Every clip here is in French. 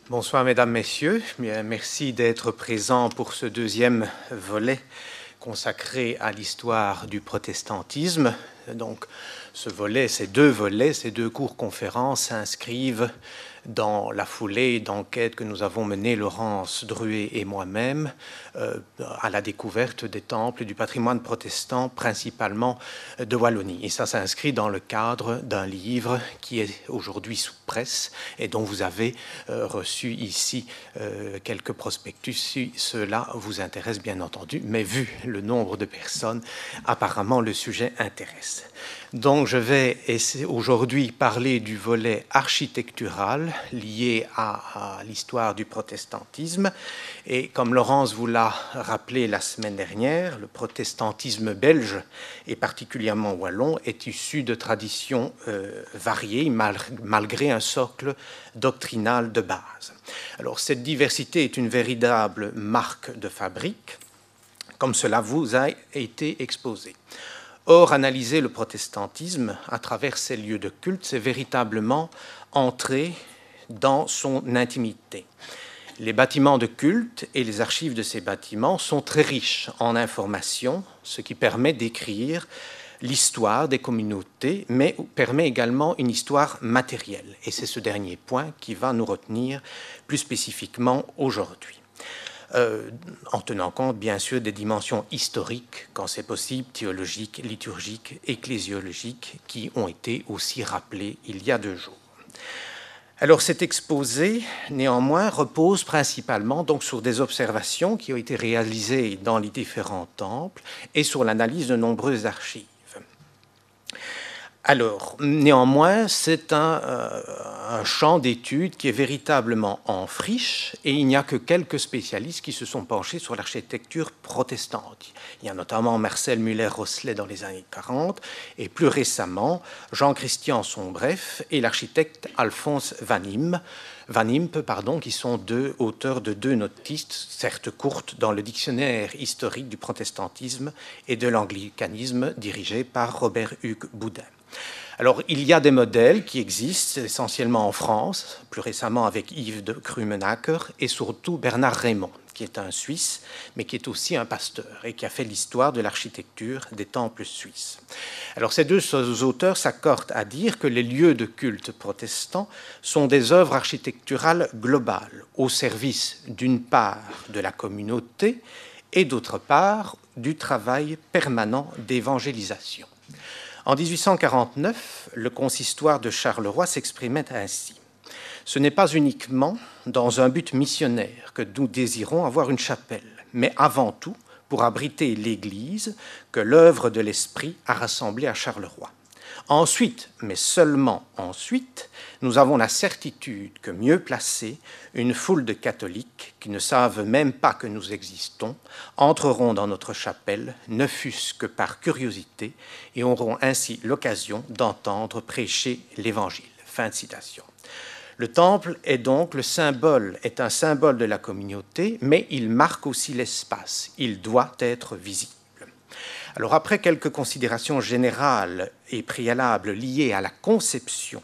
Bonsoir mesdames, messieurs. Bien, merci d'être présents pour ce deuxième volet consacré à l'histoire du protestantisme. Donc, ce volet, ces deux volets, ces deux courts-conférences s'inscrivent dans la foulée d'enquêtes que nous avons menées, Laurence Druet et moi-même, à la découverte des temples et du patrimoine protestant, principalement de Wallonie. Et ça s'inscrit dans le cadre d'un livre qui est aujourd'hui sous presse et dont vous avez reçu ici quelques prospectus, si cela vous intéresse bien entendu, mais vu le nombre de personnes, apparemment le sujet intéresse. Donc je vais aujourd'hui parler du volet architectural lié à l'histoire du protestantisme. Et comme Laurence vous l'a rappelé la semaine dernière, le protestantisme belge, et particulièrement wallon, est issu de traditions variées, malgré un socle doctrinal de base. Alors cette diversité est une véritable marque de fabrique, comme cela vous a été exposé. Or, analyser le protestantisme à travers ses lieux de culte, c'est véritablement entrer dans son intimité. Les bâtiments de culte et les archives de ces bâtiments sont très riches en informations, ce qui permet d'écrire l'histoire des communautés, mais permet également une histoire matérielle. Et c'est ce dernier point qui va nous retenir plus spécifiquement aujourd'hui. En tenant compte, bien sûr, des dimensions historiques, quand c'est possible, théologiques, liturgiques, ecclésiologiques, qui ont été aussi rappelées il y a 2 jours. Alors, cet exposé, néanmoins, repose principalement donc sur des observations qui ont été réalisées dans les différents temples et sur l'analyse de nombreuses archives. Alors, néanmoins, c'est un champ d'études qui est véritablement en friche et il n'y a que quelques spécialistes qui se sont penchés sur l'architecture protestante. Il y a notamment Marcel Müller-Roslet dans les années 40 et plus récemment Jean-Christian Sombref et l'architecte Alphonse Van Impe, qui sont deux auteurs de 2 notices, certes courtes, dans le dictionnaire historique du protestantisme et de l'anglicanisme dirigé par Robert-Hugues Boudin. Alors, il y a des modèles qui existent essentiellement en France, plus récemment avec Yves de Krumenacker et surtout Bernard Raymond, qui est un Suisse, mais qui est aussi un pasteur et qui a fait l'histoire de l'architecture des temples suisses. Alors, ces 2 auteurs s'accordent à dire que les lieux de culte protestants sont des œuvres architecturales globales, au service d'une part de la communauté et d'autre part du travail permanent d'évangélisation. En 1849, le consistoire de Charleroi s'exprimait ainsi. Ce n'est pas uniquement dans un but missionnaire que nous désirons avoir une chapelle, mais avant tout pour abriter l'Église que l'œuvre de l'Esprit a rassemblée à Charleroi. Ensuite, mais seulement ensuite, nous avons la certitude que mieux placés, une foule de catholiques qui ne savent même pas que nous existons entreront dans notre chapelle, ne fût-ce que par curiosité, et auront ainsi l'occasion d'entendre prêcher l'Évangile. Fin de citation. Le temple est un symbole de la communauté, mais il marque aussi l'espace. Il doit être visible. Alors, après quelques considérations générales et préalables liées à la conception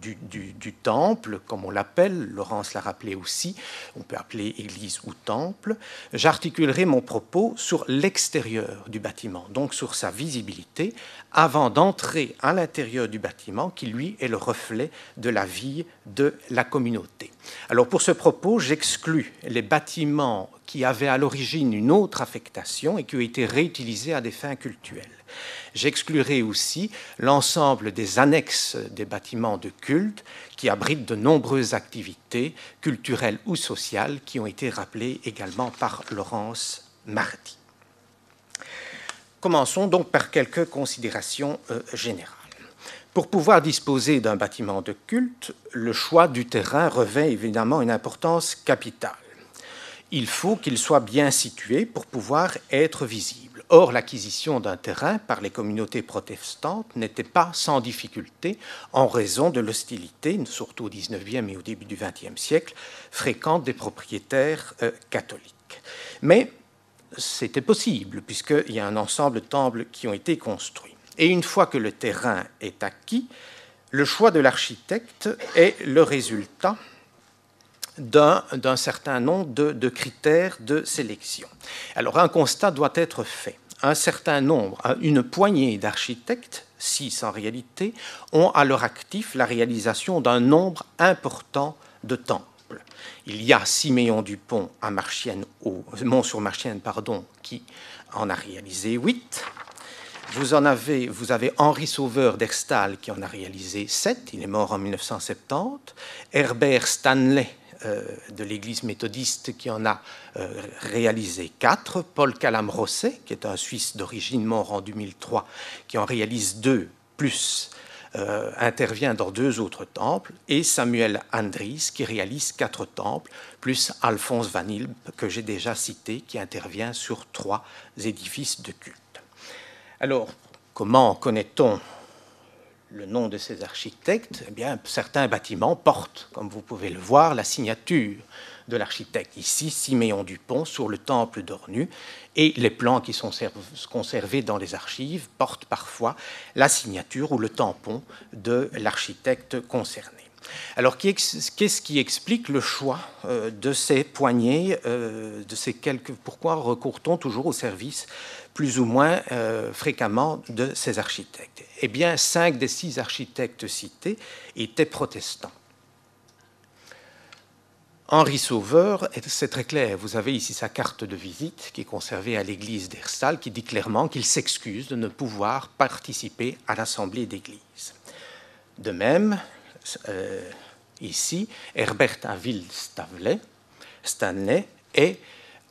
du temple, comme on l'appelle, Laurence l'a rappelé aussi, on peut appeler église ou temple, j'articulerai mon propos sur l'extérieur du bâtiment, donc sur sa visibilité, avant d'entrer à l'intérieur du bâtiment, qui lui est le reflet de la vie de la communauté. Alors pour ce propos, j'exclus les bâtiments qui avaient à l'origine une autre affectation et qui ont été réutilisés à des fins cultuelles. J'exclurai aussi l'ensemble des annexes des bâtiments de culte qui abritent de nombreuses activités culturelles ou sociales qui ont été rappelées également par Laurence mardi. Commençons donc par quelques considérations générales. Pour pouvoir disposer d'un bâtiment de culte, le choix du terrain revêt évidemment une importance capitale. Il faut qu'il soit bien situé pour pouvoir être visible. Or, l'acquisition d'un terrain par les communautés protestantes n'était pas sans difficulté en raison de l'hostilité, surtout au XIXe et au début du XXe siècle, fréquente des propriétaires catholiques. Mais c'était possible, puisqu'il y a un ensemble de temples qui ont été construits. Et une fois que le terrain est acquis, le choix de l'architecte est le résultat d'un certain nombre de critères de sélection. Alors un constat doit être fait. Un certain nombre, une poignée d'architectes, 6 en réalité, ont à leur actif la réalisation d'un nombre important de temples. Il y a Siméon Dupont à Marchiennes, au Mont-sur-Marchienne, qui en a réalisé 8. Vous avez Henri Sauveur d'Herstal qui en a réalisé 7, il est mort en 1970. Herbert Stanley de l'Église méthodiste qui en a réalisé 4. Paul Calam-Rosset, qui est un Suisse d'origine mort en 2003, qui en réalise 2, plus intervient dans 2 autres temples, et Samuel Andries qui réalise 4 temples, plus Alphonse Van Hilp, que j'ai déjà cité, qui intervient sur 3 édifices de culte. Alors, comment connaît-on le nom de ces architectes? Eh bien, certains bâtiments portent, comme vous pouvez le voir, la signature de l'architecte. Ici, Siméon Dupont sur le temple d'Ornu, et les plans qui sont conservés dans les archives portent parfois la signature ou le tampon de l'architecte concerné. Alors, qu'est-ce qui explique le choix de ces poignées, de ces quelques... Pourquoi recourt-on toujours au service plus ou moins fréquemment de ces architectes? Eh bien, 5 des 6 architectes cités étaient protestants. Henri Sauveur, c'est très clair, vous avez ici sa carte de visite qui est conservée à l'église d'Herstal, qui dit clairement qu'il s'excuse de ne pouvoir participer à l'assemblée d'église. De même, ici, Herbert Avil Stanley est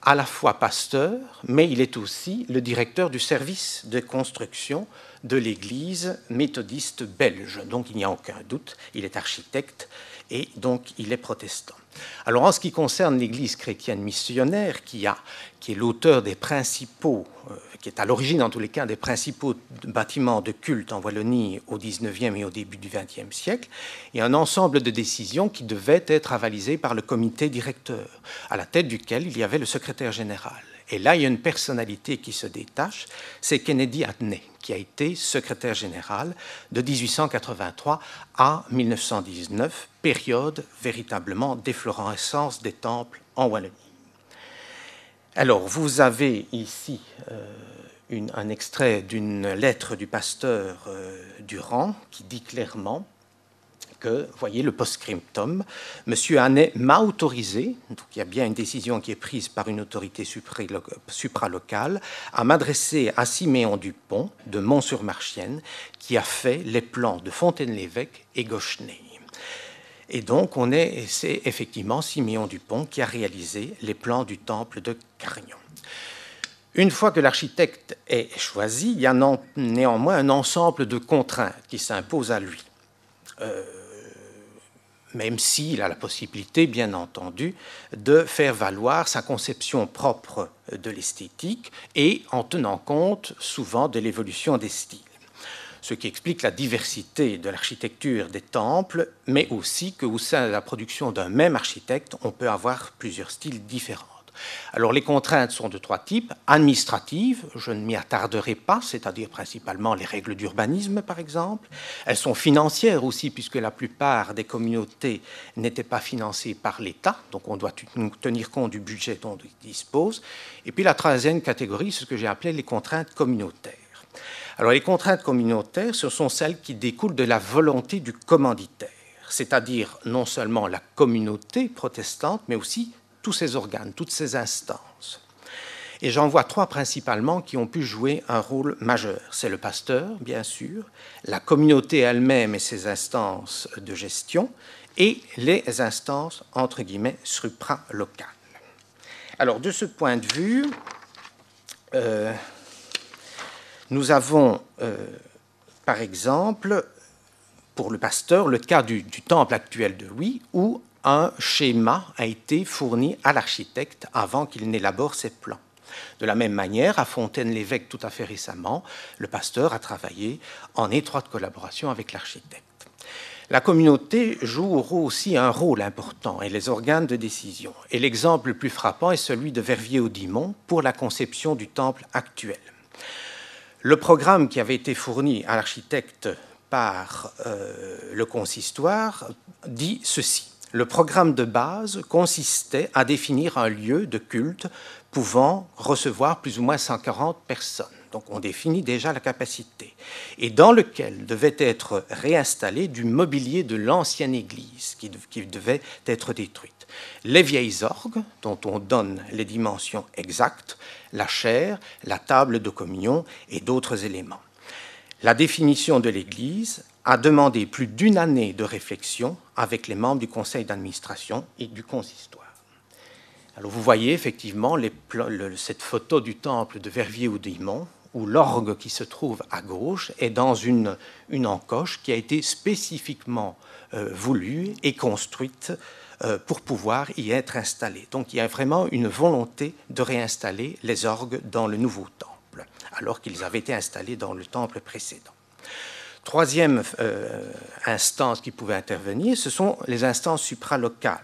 à la fois pasteur, mais il est aussi le directeur du service de construction de l'Église méthodiste belge. Donc il n'y a aucun doute, il est architecte et donc il est protestant. Alors en ce qui concerne l'Église chrétienne missionnaire, qui est l'auteur des principaux, qui est à l'origine en tous les cas des principaux bâtiments de culte en Wallonie au XIXe et au début du XXe siècle, il y a un ensemble de décisions qui devaient être avalisées par le comité directeur, à la tête duquel il y avait le secrétaire général. Et là, il y a une personnalité qui se détache, c'est Kennedy Adney, qui a été secrétaire général de 1883 à 1919, période véritablement d'efflorescence des temples en Wallonie. Alors, vous avez ici un extrait d'une lettre du pasteur Durand qui dit clairement que, voyez le post-scriptum, M. Hannay m'a autorisé, donc il y a bien une décision qui est prise par une autorité supralocale, à m'adresser à Siméon Dupont de Mont-sur-Marchienne, qui a fait les plans de Fontaine-l'Évêque et Gochenay. Et donc, c'est effectivement Siméon Dupont qui a réalisé les plans du temple de Carignan. Une fois que l'architecte est choisi, il y a néanmoins un ensemble de contraintes qui s'imposent à lui. Même s'il a la possibilité, bien entendu, de faire valoir sa conception propre de l'esthétique et en tenant compte souvent de l'évolution des styles. Ce qui explique la diversité de l'architecture des temples, mais aussi qu'au sein de la production d'un même architecte, on peut avoir plusieurs styles différents. Alors les contraintes sont de 3 types. Administratives, je ne m'y attarderai pas, c'est-à-dire principalement les règles d'urbanisme par exemple. Elles sont financières aussi, puisque la plupart des communautés n'étaient pas financées par l'État, donc on doit tenir compte du budget dont on dispose. Et puis la 3e catégorie, c'est ce que j'ai appelé les contraintes communautaires. Alors les contraintes communautaires, ce sont celles qui découlent de la volonté du commanditaire, c'est-à-dire non seulement la communauté protestante, mais aussi tous ces organes, toutes ces instances. Et j'en vois 3 principalement qui ont pu jouer un rôle majeur. C'est le pasteur, bien sûr, la communauté elle-même et ses instances de gestion, et les instances, entre guillemets, supralocales. Alors, de ce point de vue, nous avons, par exemple, pour le pasteur, le cas du temple actuel de Huy, où un schéma a été fourni à l'architecte avant qu'il n'élabore ses plans. De la même manière, à Fontaine-l'Évêque, tout à fait récemment, le pasteur a travaillé en étroite collaboration avec l'architecte. La communauté joue aussi un rôle important et les organes de décision. Et l'exemple le plus frappant est celui de Verviers-Audimont pour la conception du temple actuel. Le programme qui avait été fourni à l'architecte par le consistoire dit ceci. Le programme de base consistait à définir un lieu de culte pouvant recevoir plus ou moins 140 personnes. Donc on définit déjà la capacité. Et dans lequel devait être réinstallé du mobilier de l'ancienne église qui devait être détruite. Les vieilles orgues, dont on donne les dimensions exactes, la chaire, la table de communion et d'autres éléments. La définition de l'église a demandé plus d'une année de réflexion avec les membres du conseil d'administration et du consistoire. Alors vous voyez effectivement cette photo du temple de Verviers-Houdimont, où l'orgue qui se trouve à gauche est dans une encoche qui a été spécifiquement voulue et construite pour pouvoir y être installée. Donc il y a vraiment une volonté de réinstaller les orgues dans le nouveau temple, alors qu'ils avaient été installés dans le temple précédent. Troisième instance qui pouvait intervenir, ce sont les instances supralocales.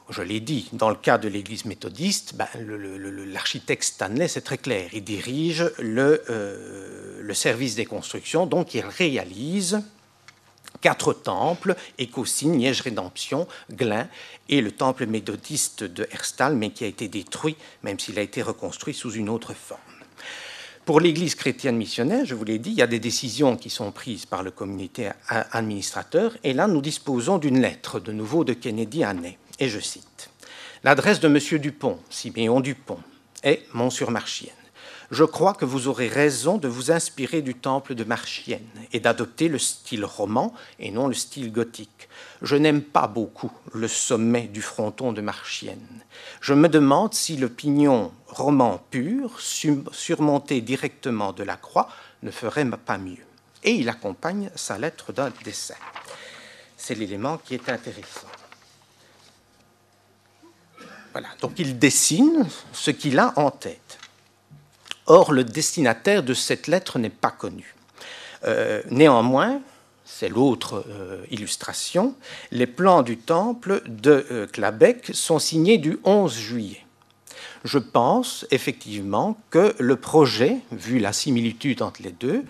Je l'ai dit, dans le cas de l'Église méthodiste, l'architecte Stanley, c'est très clair, il dirige le service des constructions, donc il réalise 4 temples, Écosine, Liège-Rédemption, Glun et le temple méthodiste de Herstal, mais qui a été détruit, même s'il a été reconstruit sous une autre forme. Pour l'Église chrétienne missionnaire, je vous l'ai dit, il y a des décisions qui sont prises par le comité administrateur, et là nous disposons d'une lettre de nouveau de Kennedy Hannay, et je cite « L'adresse de M. Dupont, Siméon Dupont, est Mont-sur-Marchienne. Je crois que vous aurez raison de vous inspirer du temple de Marchienne et d'adopter le style roman et non le style gothique. Je n'aime pas beaucoup le sommet du fronton de Marchienne. Je me demande si le pignon roman pur, surmonté directement de la croix, ne ferait pas mieux. » Et il accompagne sa lettre d'un dessin. C'est l'élément qui est intéressant. Voilà, donc il dessine ce qu'il a en tête. Or, le destinataire de cette lettre n'est pas connu. Néanmoins, c'est l'autre illustration, les plans du temple de Clabec sont signés du 11 juillet. Je pense effectivement que le projet, vu la similitude entre les deux,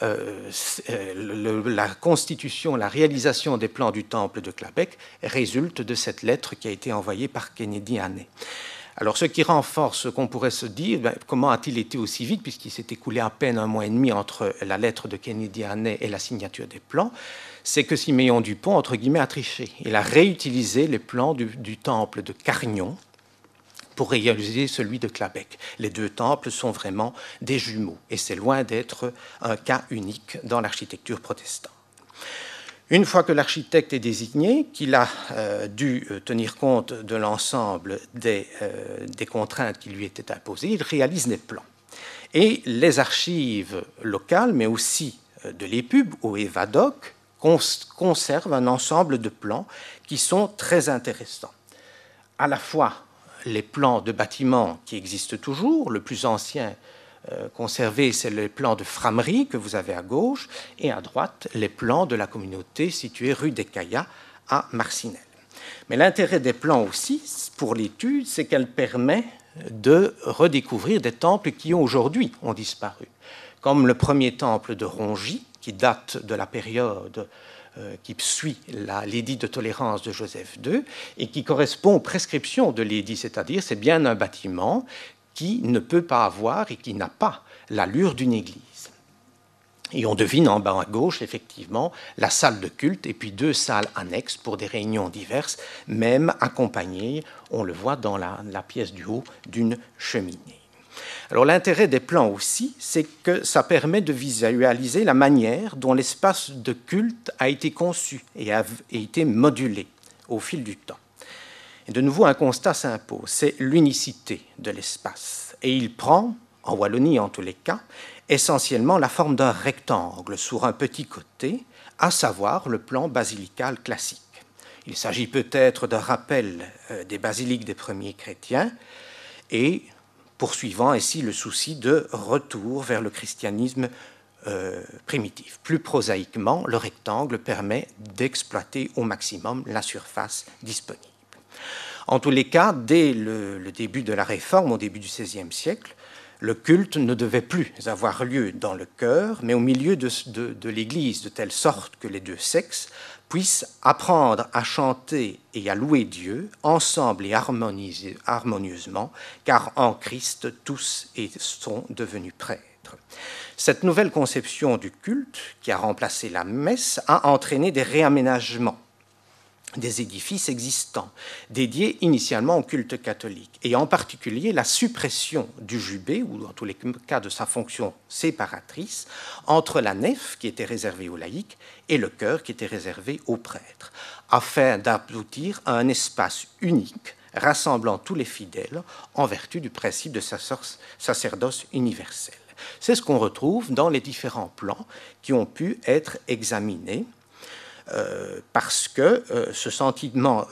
la constitution, la réalisation des plans du temple de Clabec résulte de cette lettre qui a été envoyée par Kennedy Hannay. Alors, ce qui renforce ce qu'on pourrait se dire, comment a-t-il été aussi vite, puisqu'il s'est écoulé à peine 1 mois et demi entre la lettre de Kennedy Hannay et la signature des plans, c'est que Siméon Dupont, entre guillemets, a triché. Il a réutilisé les plans du temple de Carignon pour réaliser celui de Clabec. Les 2 temples sont vraiment des jumeaux, et c'est loin d'être un cas unique dans l'architecture protestante. Une fois que l'architecte est désigné, qu'il a dû tenir compte de l'ensemble des contraintes qui lui étaient imposées, il réalise les plans. Et les archives locales, mais aussi de l'EPUB ou EVADOC, conservent un ensemble de plans qui sont très intéressants. À la fois les plans de bâtiments qui existent toujours, le plus ancien conservé, c'est les plans de Frameries que vous avez à gauche, et à droite, les plans de la communauté située rue des Caillas à Marcinelle. Mais l'intérêt des plans aussi, pour l'étude, c'est qu'elle permet de redécouvrir des temples qui aujourd'hui ont disparu, comme le premier temple de Rongy, qui date de la période qui suit l'édit de tolérance de Joseph II et qui correspond aux prescriptions de l'édit, c'est-à-dire c'est bien un bâtiment qui ne peut pas avoir et qui n'a pas l'allure d'une église. Et on devine en bas à gauche, effectivement, la salle de culte et puis 2 salles annexes pour des réunions diverses, même accompagnées, on le voit dans la pièce du haut, d'une cheminée. Alors l'intérêt des plans aussi, c'est que ça permet de visualiser la manière dont l'espace de culte a été conçu et a été modulé au fil du temps. Et de nouveau, un constat s'impose, c'est l'unicité de l'espace. Et il prend, en Wallonie en tous les cas, essentiellement la forme d'un rectangle sur un petit côté, à savoir le plan basilical classique. Il s'agit peut-être d'un rappel des basiliques des premiers chrétiens et poursuivant ainsi le souci de retour vers le christianisme primitif. Plus prosaïquement, le rectangle permet d'exploiter au maximum la surface disponible. En tous les cas, dès le début de la Réforme, au début du XVIe siècle, Le culte ne devait plus avoir lieu dans le chœur, mais au milieu de l'Église, de telle sorte que les deux sexes puissent apprendre à chanter et à louer Dieu ensemble et harmonieusement, car en Christ tous sont devenus prêtres. Cette nouvelle conception du culte, qui a remplacé la messe, a entraîné des réaménagements des édifices existants, dédiés initialement au culte catholique, et en particulier la suppression du jubé, ou dans tous les cas de sa fonction séparatrice, entre la nef, qui était réservée aux laïcs, et le chœur, qui était réservé aux prêtres, afin d'aboutir à un espace unique, rassemblant tous les fidèles, en vertu du principe de sacerdoce universel. C'est ce qu'on retrouve dans les différents plans qui ont pu être examinés, parce que ce sentiment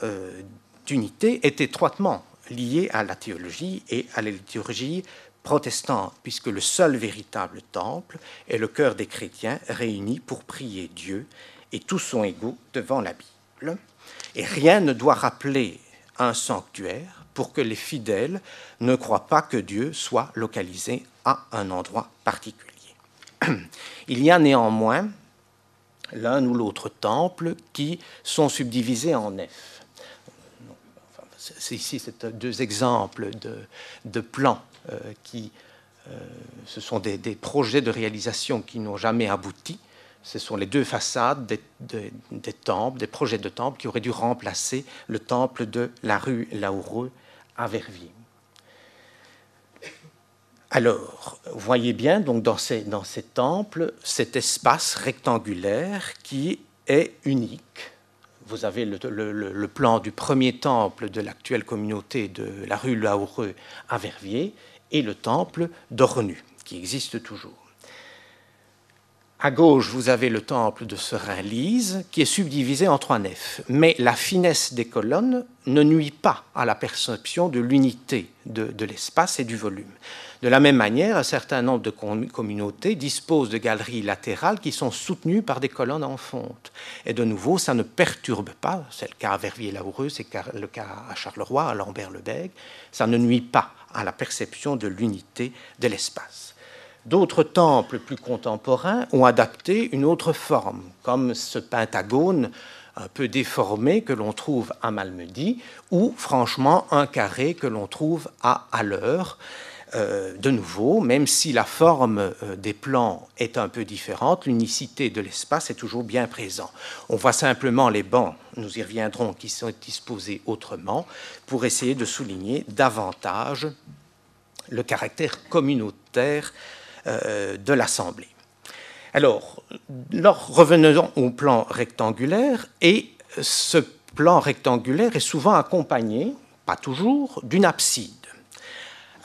d'unité est étroitement lié à la théologie et à la liturgie protestante, puisque le seul véritable temple est le cœur des chrétiens réunis pour prier Dieu, et tous sont égaux devant la Bible. Et rien ne doit rappeler un sanctuaire pour que les fidèles ne croient pas que Dieu soit localisé à un endroit particulier. Il y a néanmoins l'un ou l'autre temple qui sont subdivisés en nefs. Ici, c'est deux exemples de plans ce sont des projets de réalisation qui n'ont jamais abouti. Ce sont les deux façades des temples, des projets de temples qui auraient dû remplacer le temple de la rue Laoureux à Verviers. Alors, vous voyez bien donc dans ces temples cet espace rectangulaire qui est unique. Vous avez le plan du premier temple de l'actuelle communauté de la rue Laoureux à Verviers et le temple d'Ornu, qui existe toujours. À gauche, vous avez le temple de Serein-Lise, qui est subdivisé en 3 nefs. Mais la finesse des colonnes ne nuit pas à la perception de l'unité de l'espace et du volume. De la même manière, un certain nombre de communautés disposent de galeries latérales qui sont soutenues par des colonnes en fonte. Et de nouveau, ça ne perturbe pas, c'est le cas à Verviers-Laoureux, c'est le cas à Charleroi, à Lambert-le-Bègue, ça ne nuit pas à la perception de l'unité de l'espace. D'autres temples plus contemporains ont adapté une autre forme, comme ce pentagone un peu déformé que l'on trouve à Malmedy, ou franchement un carré que l'on trouve à Haller. De nouveau, même si la forme des plans est un peu différente, l'unicité de l'espace est toujours bien présente. On voit simplement les bancs, nous y reviendrons, qui sont disposés autrement, pour essayer de souligner davantage le caractère communautaire de l'Assemblée. Alors, revenons au plan rectangulaire, et ce plan rectangulaire est souvent accompagné, pas toujours, d'une abside.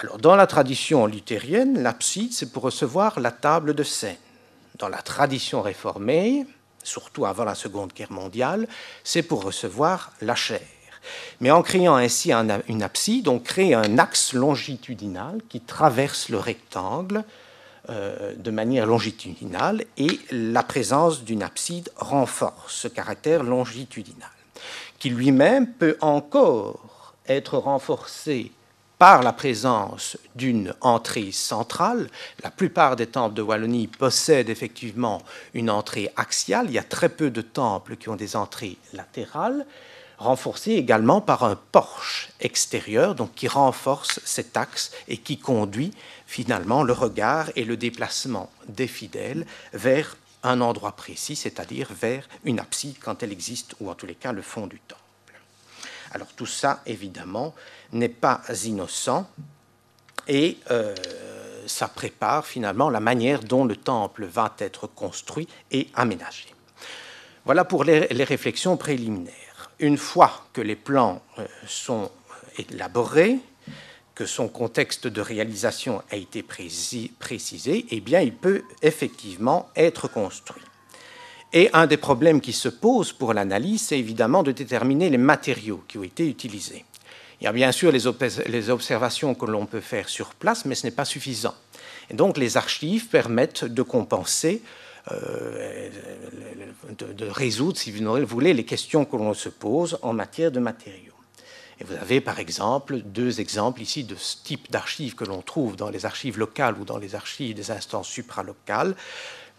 Alors, dans la tradition luthérienne, l'abside, c'est pour recevoir la table de scène. Dans la tradition réformée, surtout avant la Seconde Guerre mondiale, c'est pour recevoir la chaire. Mais en créant ainsi une abside, on crée un axe longitudinal qui traverse le rectangle de manière longitudinale, et la présence d'une abside renforce ce caractère longitudinal, qui lui-même peut encore être renforcé par la présence d'une entrée centrale. La plupart des temples de Wallonie possèdent effectivement une entrée axiale. Il y a très peu de temples qui ont des entrées latérales, renforcées également par un porche extérieur, donc qui renforce cet axe et qui conduit finalement le regard et le déplacement des fidèles vers un endroit précis, c'est-à-dire vers une abside quand elle existe, ou en tous les cas le fond du temple. Alors tout ça, évidemment, n'est pas innocent, et ça prépare finalement la manière dont le temple va être construit et aménagé. Voilà pour les réflexions préliminaires. Une fois que les plans sont élaborés, que son contexte de réalisation a été précisé, eh bien, il peut effectivement être construit. Et un des problèmes qui se pose pour l'analyse, c'est évidemment de déterminer les matériaux qui ont été utilisés. Il y a bien sûr les observations que l'on peut faire sur place, mais ce n'est pas suffisant. Et donc, les archives permettent de compenser, de résoudre, si vous voulez, les questions que l'on se pose en matière de matériaux. Et vous avez par exemple 2 exemples ici de ce type d'archives que l'on trouve dans les archives locales ou dans les archives des instances supralocales.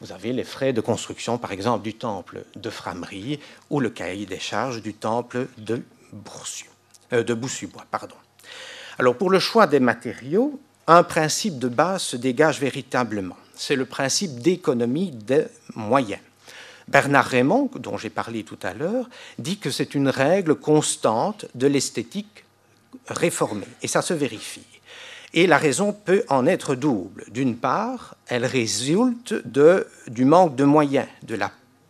Vous avez les frais de construction, par exemple, du temple de Frameries ou le cahier des charges du temple de Boussu-Bois. Alors, pour le choix des matériaux, un principe de base se dégage véritablement. C'est le principe d'économie des moyens. Bernard Raymond, dont j'ai parlé tout à l'heure, dit que c'est une règle constante de l'esthétique réformée, et ça se vérifie. Et la raison peut en être double. D'une part, elle résulte du manque de moyens,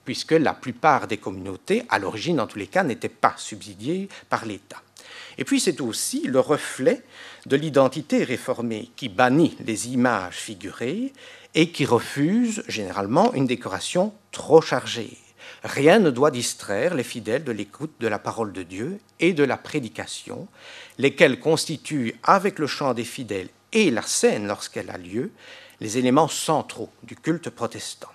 puisque la plupart des communautés, à l'origine en tous les cas, n'étaient pas subsidiées par l'État. Et puis c'est aussi le reflet de l'identité réformée qui bannit les images figurées et qui refuse généralement une décoration trop chargée. Rien ne doit distraire les fidèles de l'écoute de la parole de Dieu et de la prédication, lesquels constituent, avec le chant des fidèles et la scène lorsqu'elle a lieu, les éléments centraux du culte protestant.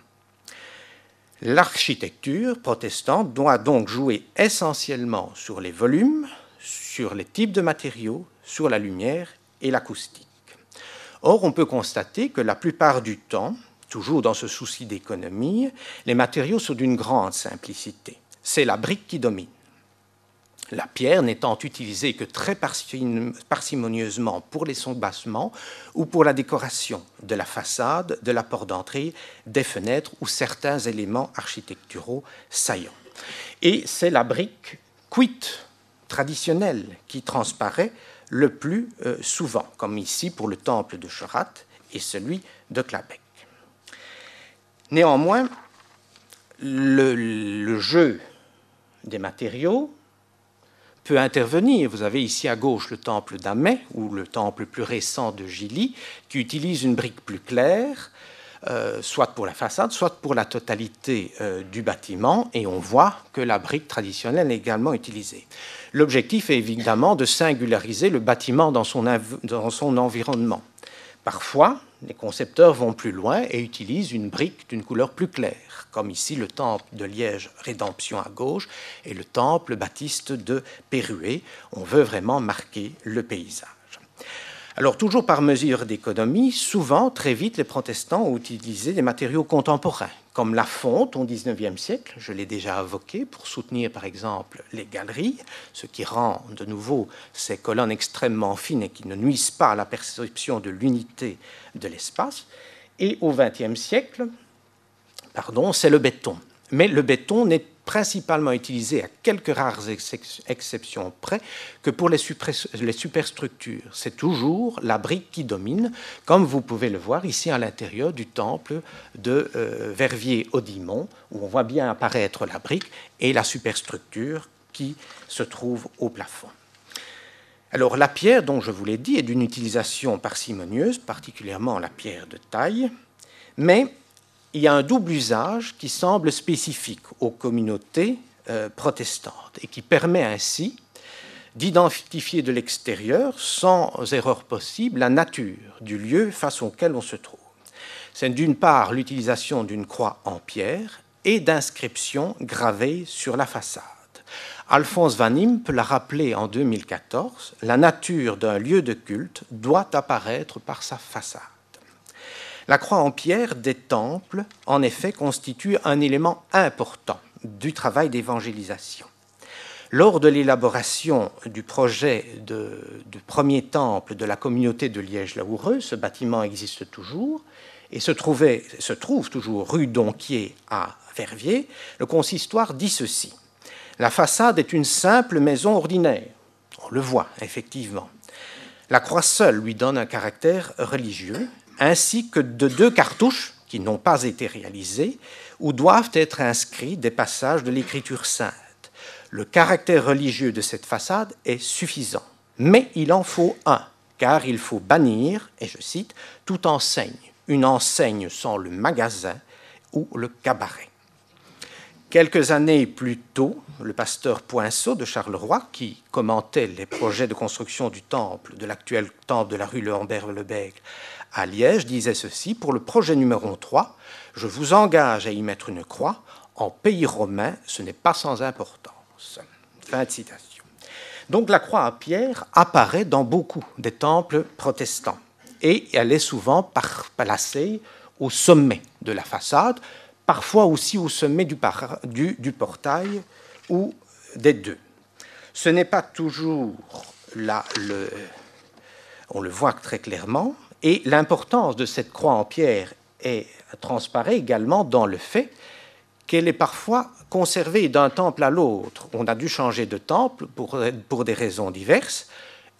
L'architecture protestante doit donc jouer essentiellement sur les volumes, sur les types de matériaux, sur la lumière et l'acoustique. Or, on peut constater que la plupart du temps, toujours dans ce souci d'économie, les matériaux sont d'une grande simplicité. C'est la brique qui domine. La pierre n'étant utilisée que très parcimonieusement pour les soubassements ou pour la décoration de la façade, de la porte d'entrée, des fenêtres ou certains éléments architecturaux saillants. Et c'est la brique cuite traditionnelle qui transparaît le plus souvent, comme ici pour le temple de Chorat et celui de Clabec. Néanmoins, le jeu des matériaux peut intervenir. Vous avez ici à gauche le temple d'Amay, ou le temple plus récent de Gilly, qui utilise une brique plus claire, soit pour la façade, soit pour la totalité du bâtiment, et on voit que la brique traditionnelle est également utilisée. L'objectif est évidemment de singulariser le bâtiment dans son environnement. Parfois, les concepteurs vont plus loin et utilisent une brique d'une couleur plus claire, comme ici le temple de Liège-Rédemption à gauche et le temple baptiste de Pérué. On veut vraiment marquer le paysage. Alors, toujours par mesure d'économie, souvent, très vite, les protestants ont utilisé des matériaux contemporains, comme la fonte au XIXe siècle, je l'ai déjà évoqué, pour soutenir, par exemple, les galeries, ce qui rend de nouveau ces colonnes extrêmement fines et qui ne nuisent pas à la perception de l'unité de l'espace. Et au XXe siècle, c'est le béton. Mais le béton n'est principalement utilisé à quelques rares exceptions près que pour les superstructures. C'est toujours la brique qui domine, comme vous pouvez le voir ici à l'intérieur du temple de Verviers-Audimont, où on voit bien apparaître la brique et la superstructure qui se trouve au plafond. Alors la pierre, dont je vous l'ai dit, est d'une utilisation parcimonieuse, particulièrement la pierre de taille, mais il y a un double usage qui semble spécifique aux communautés protestantes et qui permet ainsi d'identifier de l'extérieur, sans erreur possible, la nature du lieu face auquel on se trouve. C'est d'une part l'utilisation d'une croix en pierre et d'inscriptions gravées sur la façade. Alphonse Van Impe l'a rappelé en 2014, la nature d'un lieu de culte doit apparaître par sa façade. La croix en pierre des temples, en effet, constitue un élément important du travail d'évangélisation. Lors de l'élaboration du projet du premier temple de la communauté de Liège-la-Houreux, ce bâtiment existe toujours et se trouve toujours rue Donquier à Verviers, le consistoire dit ceci. La façade est une simple maison ordinaire. On le voit, effectivement. La croix seule lui donne un caractère religieux, ainsi que de 2 cartouches qui n'ont pas été réalisées, où doivent être inscrits des passages de l'Écriture sainte. Le caractère religieux de cette façade est suffisant, mais il en faut un, car il faut bannir, et je cite, toute enseigne, une enseigne sans le magasin ou le cabaret. Quelques années plus tôt, le pasteur Poinceau de Charleroi, qui commentait les projets de construction du temple, de l'actuel temple de la rue Lambert-le-Bègre à Liège, disait ceci, pour le projet numéro 3, je vous engage à y mettre une croix, en pays romain, ce n'est pas sans importance. Fin de citation. Donc la croix à pierre apparaît dans beaucoup des temples protestants et elle est souvent placée au sommet de la façade, parfois aussi au sommet du portail ou des deux. Ce n'est pas toujours là, on le voit très clairement, et l'importance de cette croix en pierre transparaît également dans le fait qu'elle est parfois conservée d'un temple à l'autre. On a dû changer de temple pour des raisons diverses,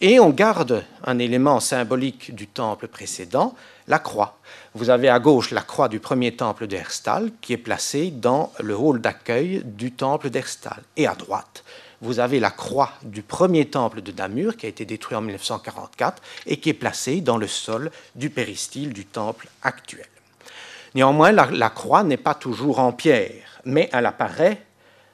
et on garde un élément symbolique du temple précédent, la croix. Vous avez à gauche la croix du premier temple d'Herstal, qui est placée dans le hall d'accueil du temple d'Herstal. Et à droite, vous avez la croix du premier temple de Namur, qui a été détruit en 1944, et qui est placée dans le sol du péristyle du temple actuel. Néanmoins, la croix n'est pas toujours en pierre, mais elle apparaît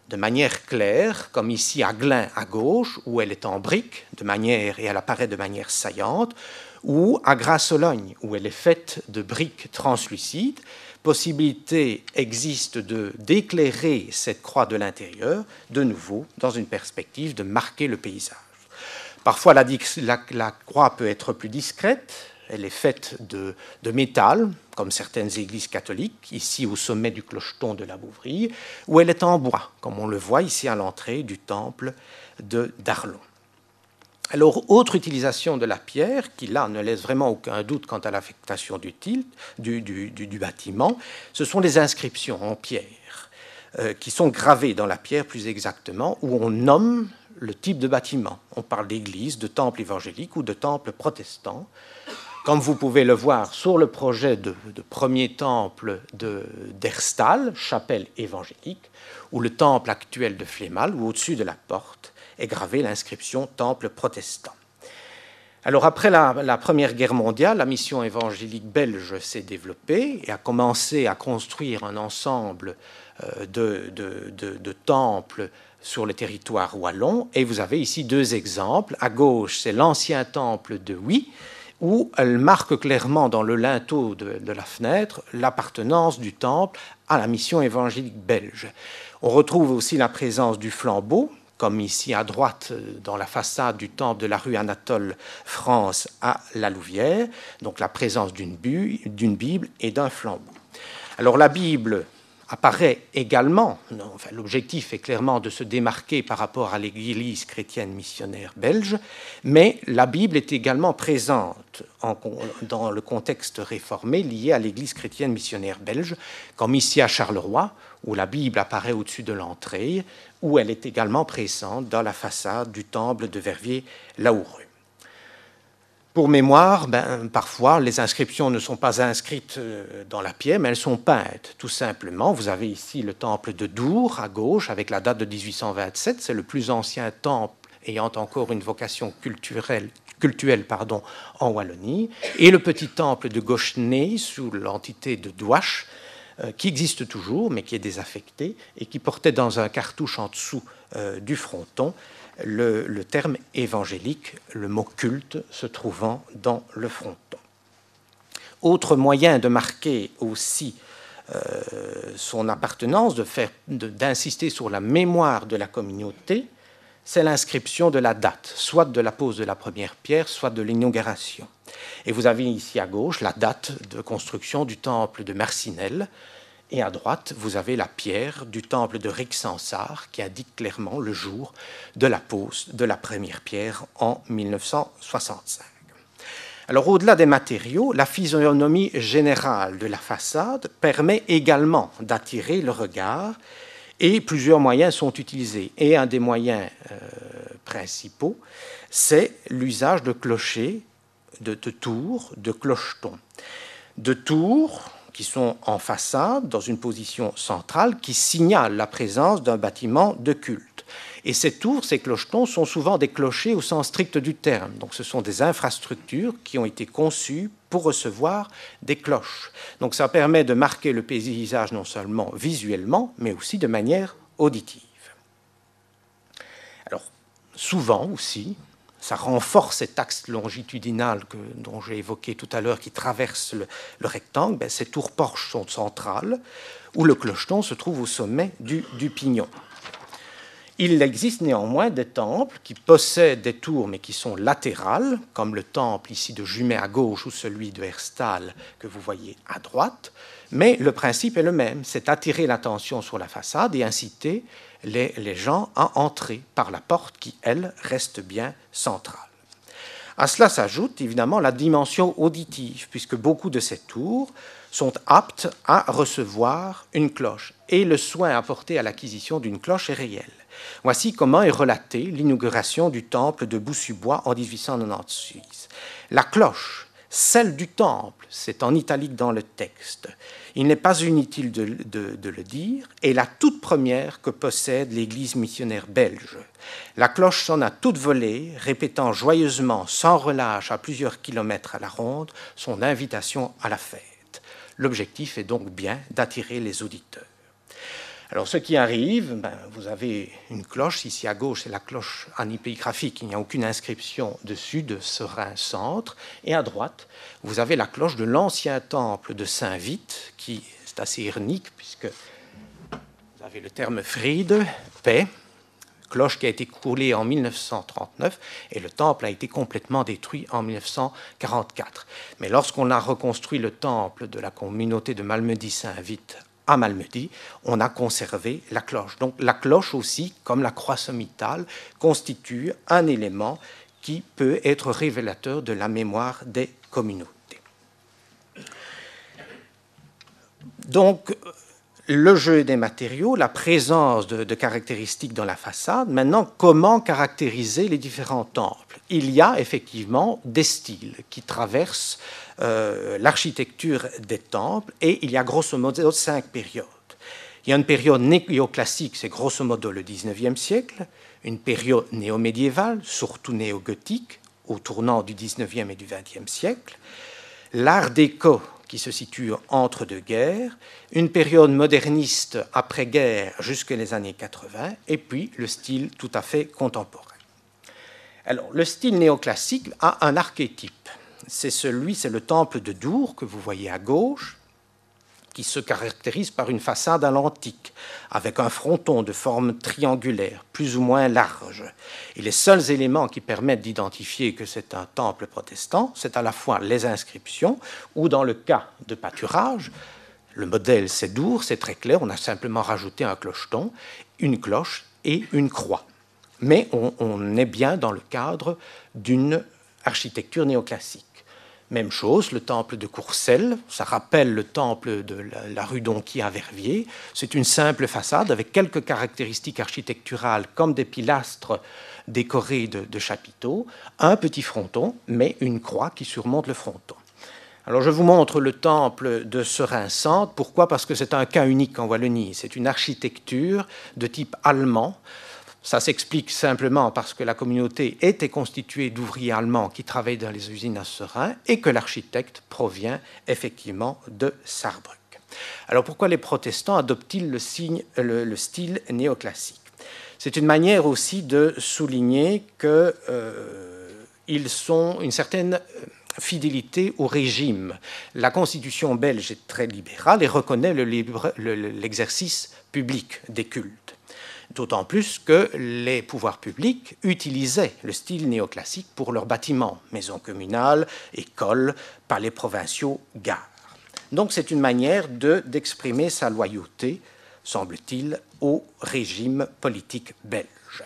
de manière claire, comme ici à Glun à gauche, où elle est en brique, et elle apparaît de manière saillante, ou à Gras-Sologne, où elle est faite de briques translucides. Possibilité existe d'éclairer cette croix de l'intérieur, de nouveau, dans une perspective de marquer le paysage. Parfois, la croix peut être plus discrète. Elle est faite de métal, comme certaines églises catholiques, ici au sommet du clocheton de la Bouvrie, ou elle est en bois, comme on le voit ici à l'entrée du temple d'Arlon. Alors, autre utilisation de la pierre, qui là ne laisse vraiment aucun doute quant à l'affectation du bâtiment, ce sont les inscriptions en pierre, qui sont gravées dans la pierre plus exactement, où on nomme le type de bâtiment. On parle d'église, de temple évangélique ou de temple protestant. Comme vous pouvez le voir sur le projet de premier temple d'Herstal, chapelle évangélique, ou le temple actuel de Flémal, où au-dessus de la porte est gravée l'inscription temple protestant. Alors après la Première Guerre mondiale, la mission évangélique belge s'est développée et a commencé à construire un ensemble de temples sur le territoire wallon. Et vous avez ici deux exemples. À gauche, c'est l'ancien temple de Huy, où elle marque clairement dans le linteau de la fenêtre l'appartenance du temple à la mission évangélique belge. On retrouve aussi la présence du flambeau, comme ici à droite dans la façade du temple de la rue Anatole France à La Louvière, donc la présence d'une Bible et d'un flambeau. Alors la Bible apparaît également, l'objectif est clairement de se démarquer par rapport à l'Église chrétienne missionnaire belge, mais la Bible est également présente dans le contexte réformé lié à l'Église chrétienne missionnaire belge, comme ici à Charleroi, où la Bible apparaît au-dessus de l'entrée, où elle est également présente dans la façade du temple de Verviers-Laoureux. Pour mémoire, parfois, les inscriptions ne sont pas inscrites dans la pierre, mais elles sont peintes, tout simplement. Vous avez ici le temple de Dour, à gauche, avec la date de 1827. C'est le plus ancien temple ayant encore une vocation cultuelle en Wallonie. Et le petit temple de Gauchenay, sous l'entité de Douache, qui existe toujours, mais qui est désaffecté, et qui portait dans un cartouche en dessous du fronton le terme évangélique, le mot culte se trouvant dans le fronton. Autre moyen de marquer aussi son appartenance, d'insister sur la mémoire de la communauté, c'est l'inscription de la date, soit de la pose de la première pierre, soit de l'inauguration. Et vous avez ici à gauche la date de construction du temple de Marcinelle, et à droite, vous avez la pierre du temple de Rixensart qui indique clairement le jour de la pose de la première pierre en 1965. Alors, au-delà des matériaux, la physionomie générale de la façade permet également d'attirer le regard et plusieurs moyens sont utilisés. Et un des moyens principaux, c'est l'usage de clochers, de tours, de clochetons. De tours qui sont en façade, dans une position centrale, qui signalent la présence d'un bâtiment de culte. Et ces tours, ces clochetons, sont souvent des clochers au sens strict du terme. Donc ce sont des infrastructures qui ont été conçues pour recevoir des cloches. Donc ça permet de marquer le paysage non seulement visuellement, mais aussi de manière auditive. Alors, souvent aussi, ça renforce cet axe longitudinal dont j'ai évoqué tout à l'heure qui traverse le rectangle. Ces tours-porches sont centrales, où le clocheton se trouve au sommet du pignon. Il existe néanmoins des temples qui possèdent des tours mais qui sont latérales, comme le temple ici de Jumet à gauche ou celui de Herstal que vous voyez à droite, mais le principe est le même, c'est attirer l'attention sur la façade et inciter les gens à entrer par la porte qui, elle, reste bien centrale. À cela s'ajoute évidemment la dimension auditive, puisque beaucoup de ces tours sont aptes à recevoir une cloche, et le soin apporté à l'acquisition d'une cloche est réel. Voici comment est relatée l'inauguration du temple de Boussu-Bois en 1896. La cloche, celle du temple, c'est en italique dans le texte. Il n'est pas inutile de le dire, est la toute première que possède l'Église missionnaire belge. La cloche sonne à toute volée, répétant joyeusement, sans relâche, à plusieurs kilomètres à la ronde, son invitation à la fête. L'objectif est donc bien d'attirer les auditeurs. Alors, ce qui arrive, vous avez une cloche, ici à gauche, c'est la cloche anépigraphique, il n'y a aucune inscription dessus, de Serein-Centre, et à droite, vous avez la cloche de l'ancien temple de Saint-Vite, qui est assez ironique, puisque vous avez le terme Friede, paix, cloche qui a été coulée en 1939, et le temple a été complètement détruit en 1944. Mais lorsqu'on a reconstruit le temple de la communauté de Malmedy-Saint-Vite à Malmedy, on a conservé la cloche. Donc la cloche aussi, comme la croix sommitale, constitue un élément qui peut être révélateur de la mémoire des communautés. Donc le jeu des matériaux, la présence de caractéristiques dans la façade. Maintenant, comment caractériser les différents temples? Il y a effectivement des styles qui traversent l'architecture des temples, et il y a grosso modo 5 périodes. Il y a une période néoclassique, c'est grosso modo le XIXe siècle, une période néomédiévale, surtout néogothique, au tournant du XIXe et du XXe siècle, l'art déco qui se situe entre deux guerres, une période moderniste après-guerre jusqu'aux les années 80, et puis le style tout à fait contemporain. Alors, le style néoclassique a un archétype. C'est le temple de Dour que vous voyez à gauche, qui se caractérise par une façade à l'antique, avec un fronton de forme triangulaire, plus ou moins large. Et les seuls éléments qui permettent d'identifier que c'est un temple protestant, c'est à la fois les inscriptions, ou dans le cas de pâturage, le modèle c'est Dour, c'est très clair, on a simplement rajouté un clocheton, une cloche et une croix. Mais on est bien dans le cadre d'une architecture néoclassique. Même chose, le temple de Courcelles, ça rappelle le temple de la rue Donquier à Verviers. C'est une simple façade avec quelques caractéristiques architecturales comme des pilastres décorés de chapiteaux, un petit fronton, mais une croix qui surmonte le fronton. Alors je vous montre le temple de Serein-Centre. Pourquoi? Parce que c'est un cas unique en Wallonie. C'est une architecture de type allemand. Ça s'explique simplement parce que la communauté était constituée d'ouvriers allemands qui travaillaient dans les usines à Serein et que l'architecte provient effectivement de Sarrebruck. Alors pourquoi les protestants adoptent-ils le style néoclassique? C'est une manière aussi de souligner qu'ils sont une certaine fidélité au régime. La constitution belge est très libérale et reconnaît l'exercice public des cultes. D'autant plus que les pouvoirs publics utilisaient le style néoclassique pour leurs bâtiments, maisons communales, écoles, palais provinciaux, gares. Donc c'est une manière d'exprimer sa loyauté, semble-t-il, au régime politique belge.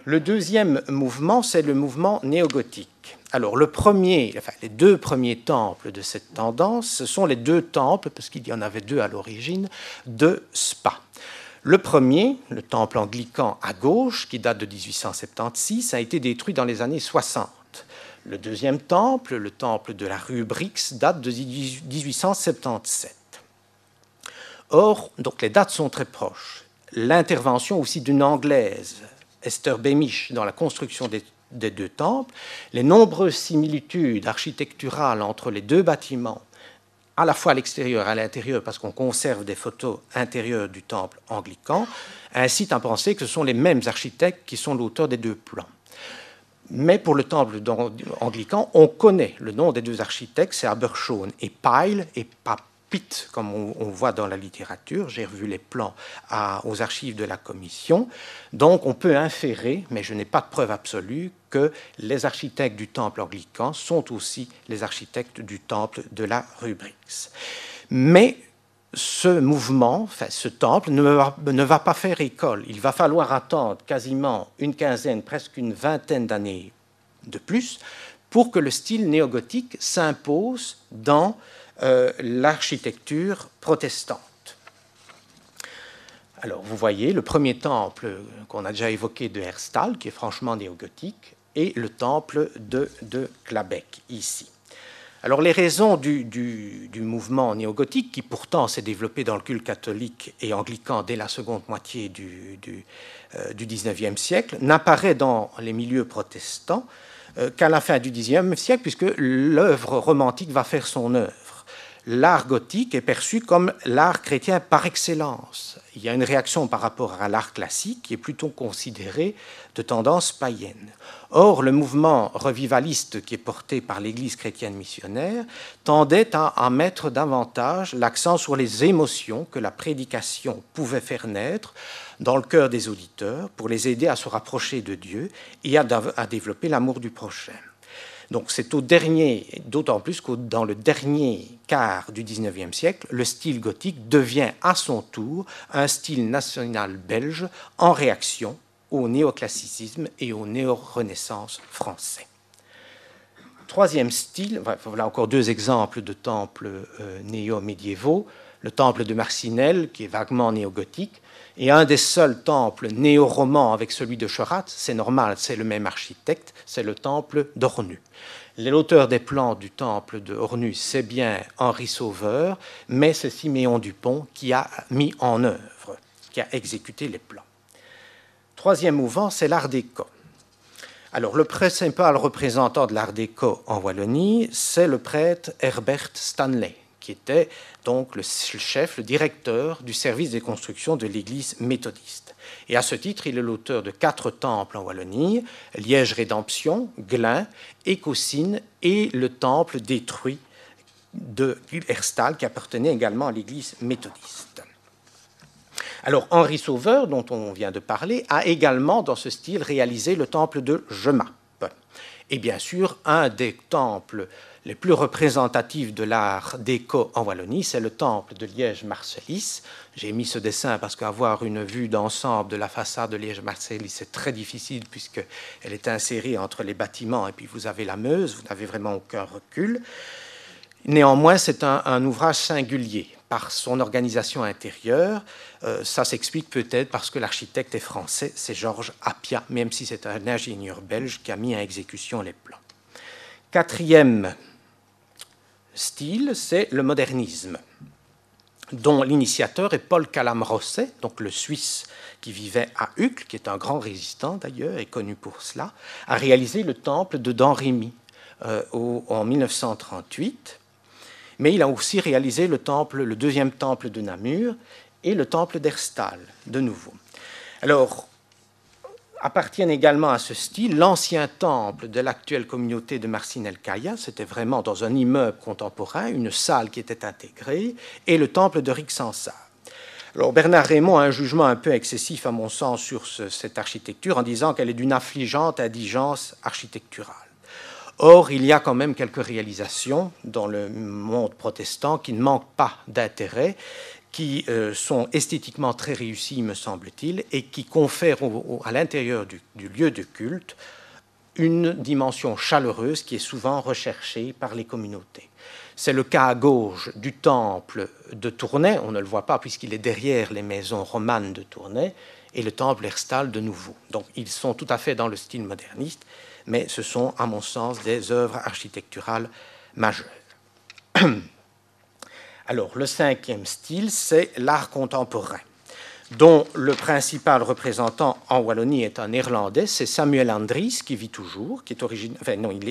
Le deuxième mouvement, c'est le mouvement néogothique. Alors les deux premiers temples de cette tendance, ce sont les deux temples, parce qu'il y en avait deux à l'origine, de Spa. Le premier, le temple anglican à gauche, qui date de 1876, a été détruit dans les années 60. Le deuxième temple, le temple de la rue Brix, date de 1877. Or, donc les dates sont très proches. L'intervention aussi d'une Anglaise, Esther Beamish, dans la construction des deux temples, les nombreuses similitudes architecturales entre les deux bâtiments, à la fois à l'extérieur et à l'intérieur, parce qu'on conserve des photos intérieures du temple anglican, incite à penser que ce sont les mêmes architectes qui sont l'auteur des deux plans. Mais pour le temple anglican, on connaît le nom des deux architectes, c'est Abershon et Pyle, et pas pit, comme on voit dans la littérature. J'ai revu les plans aux archives de la commission. Donc on peut inférer, mais je n'ai pas de preuve absolue, que les architectes du temple anglican sont aussi les architectes du temple de la Rubrix. Mais ce mouvement, enfin, ce temple ne va pas faire école. Il va falloir attendre quasiment une quinzaine, presque une vingtaine d'années de plus pour que le style néogothique s'impose dans l'architecture protestante. Alors, vous voyez, le premier temple qu'on a déjà évoqué de Herstal, qui est franchement néogothique, et le temple de Clabec, ici. Alors, les raisons du mouvement néogothique, qui pourtant s'est développé dans le culte catholique et anglican dès la seconde moitié du XIXe siècle, n'apparaît dans les milieux protestants qu'à la fin du Xe siècle, puisque l'œuvre romantique va faire son œuvre. L'art gothique est perçu comme l'art chrétien par excellence. Il y a une réaction par rapport à l'art classique qui est plutôt considéré de tendance païenne. Or, le mouvement revivaliste qui est porté par l'Église chrétienne missionnaire tendait à mettre davantage l'accent sur les émotions que la prédication pouvait faire naître dans le cœur des auditeurs pour les aider à se rapprocher de Dieu et à développer l'amour du prochain. Donc c'est d'autant plus que dans le dernier quart du XIXe siècle, le style gothique devient à son tour un style national belge en réaction au néoclassicisme et au néo-renaissance français. Troisième style, voilà encore deux exemples de temples néo-médiévaux, le temple de Marcinelle, qui est vaguement néogothique, et un des seuls temples néo-romans avec celui de Chorat, c'est normal, c'est le même architecte, c'est le temple d'Ornu. L'auteur des plans du temple d'Ornu, c'est bien Henri Sauveur, mais c'est Siméon Dupont qui a mis en œuvre, qui a exécuté les plans. Troisième mouvement, c'est l'Art déco. Alors, le principal représentant de l'Art déco en Wallonie, c'est le prêtre Herbert Stanley, qui était donc le chef, le directeur du service des constructions de l'Église méthodiste. Et à ce titre, il est l'auteur de 4 temples en Wallonie, Liège-Rédemption, Glun, Écosine et le temple détruit de Herstal, qui appartenait également à l'Église méthodiste. Alors, Henri Sauveur, dont on vient de parler, a également, dans ce style, réalisé le temple de Jemappes. Et bien sûr, un des temples les plus représentatifs de l'art déco en Wallonie, c'est le temple de Liège-Marselis. J'ai mis ce dessin parce qu'avoir une vue d'ensemble de la façade de Liège-Marselis, c'est très difficile puisqu'elle est insérée entre les bâtiments et puis vous avez la Meuse, vous n'avez vraiment aucun recul. Néanmoins, c'est un ouvrage singulier par son organisation intérieure. Ça s'explique peut-être parce que l'architecte est français, c'est Georges Appia, même si c'est un ingénieur belge qui a mis en exécution les plans. Quatrième style, c'est le modernisme, dont l'initiateur est Paul Calam-Rosset, donc le Suisse qui vivait à Uccle, qui est un grand résistant d'ailleurs, et connu pour cela, a réalisé le temple de Damrémy en 1938. Mais il a aussi réalisé le deuxième temple de Namur et le temple d'Herstal, de nouveau. Alors, appartiennent également à ce style l'ancien temple de l'actuelle communauté de Marcinelle-Caillat, c'était vraiment dans un immeuble contemporain, une salle qui était intégrée, et le temple de Rixensart. Alors Bernard Raymond a un jugement un peu excessif, à mon sens, sur cette architecture, en disant qu'elle est d'une affligeante indigence architecturale. Or, il y a quand même quelques réalisations dans le monde protestant qui ne manquent pas d'intérêt, qui sont esthétiquement très réussis, me semble-t-il, et qui confèrent à l'intérieur du lieu de culte une dimension chaleureuse qui est souvent recherchée par les communautés. C'est le cas à gauche du temple de Tournai, on ne le voit pas puisqu'il est derrière les maisons romanes de Tournai, et le temple Herstal de nouveau. Donc ils sont tout à fait dans le style moderniste, mais ce sont, à mon sens, des œuvres architecturales majeures. Alors, le cinquième style, c'est l'art contemporain, dont le principal représentant en Wallonie est un Néerlandais, c'est Samuel Andries, qui vit toujours, qui est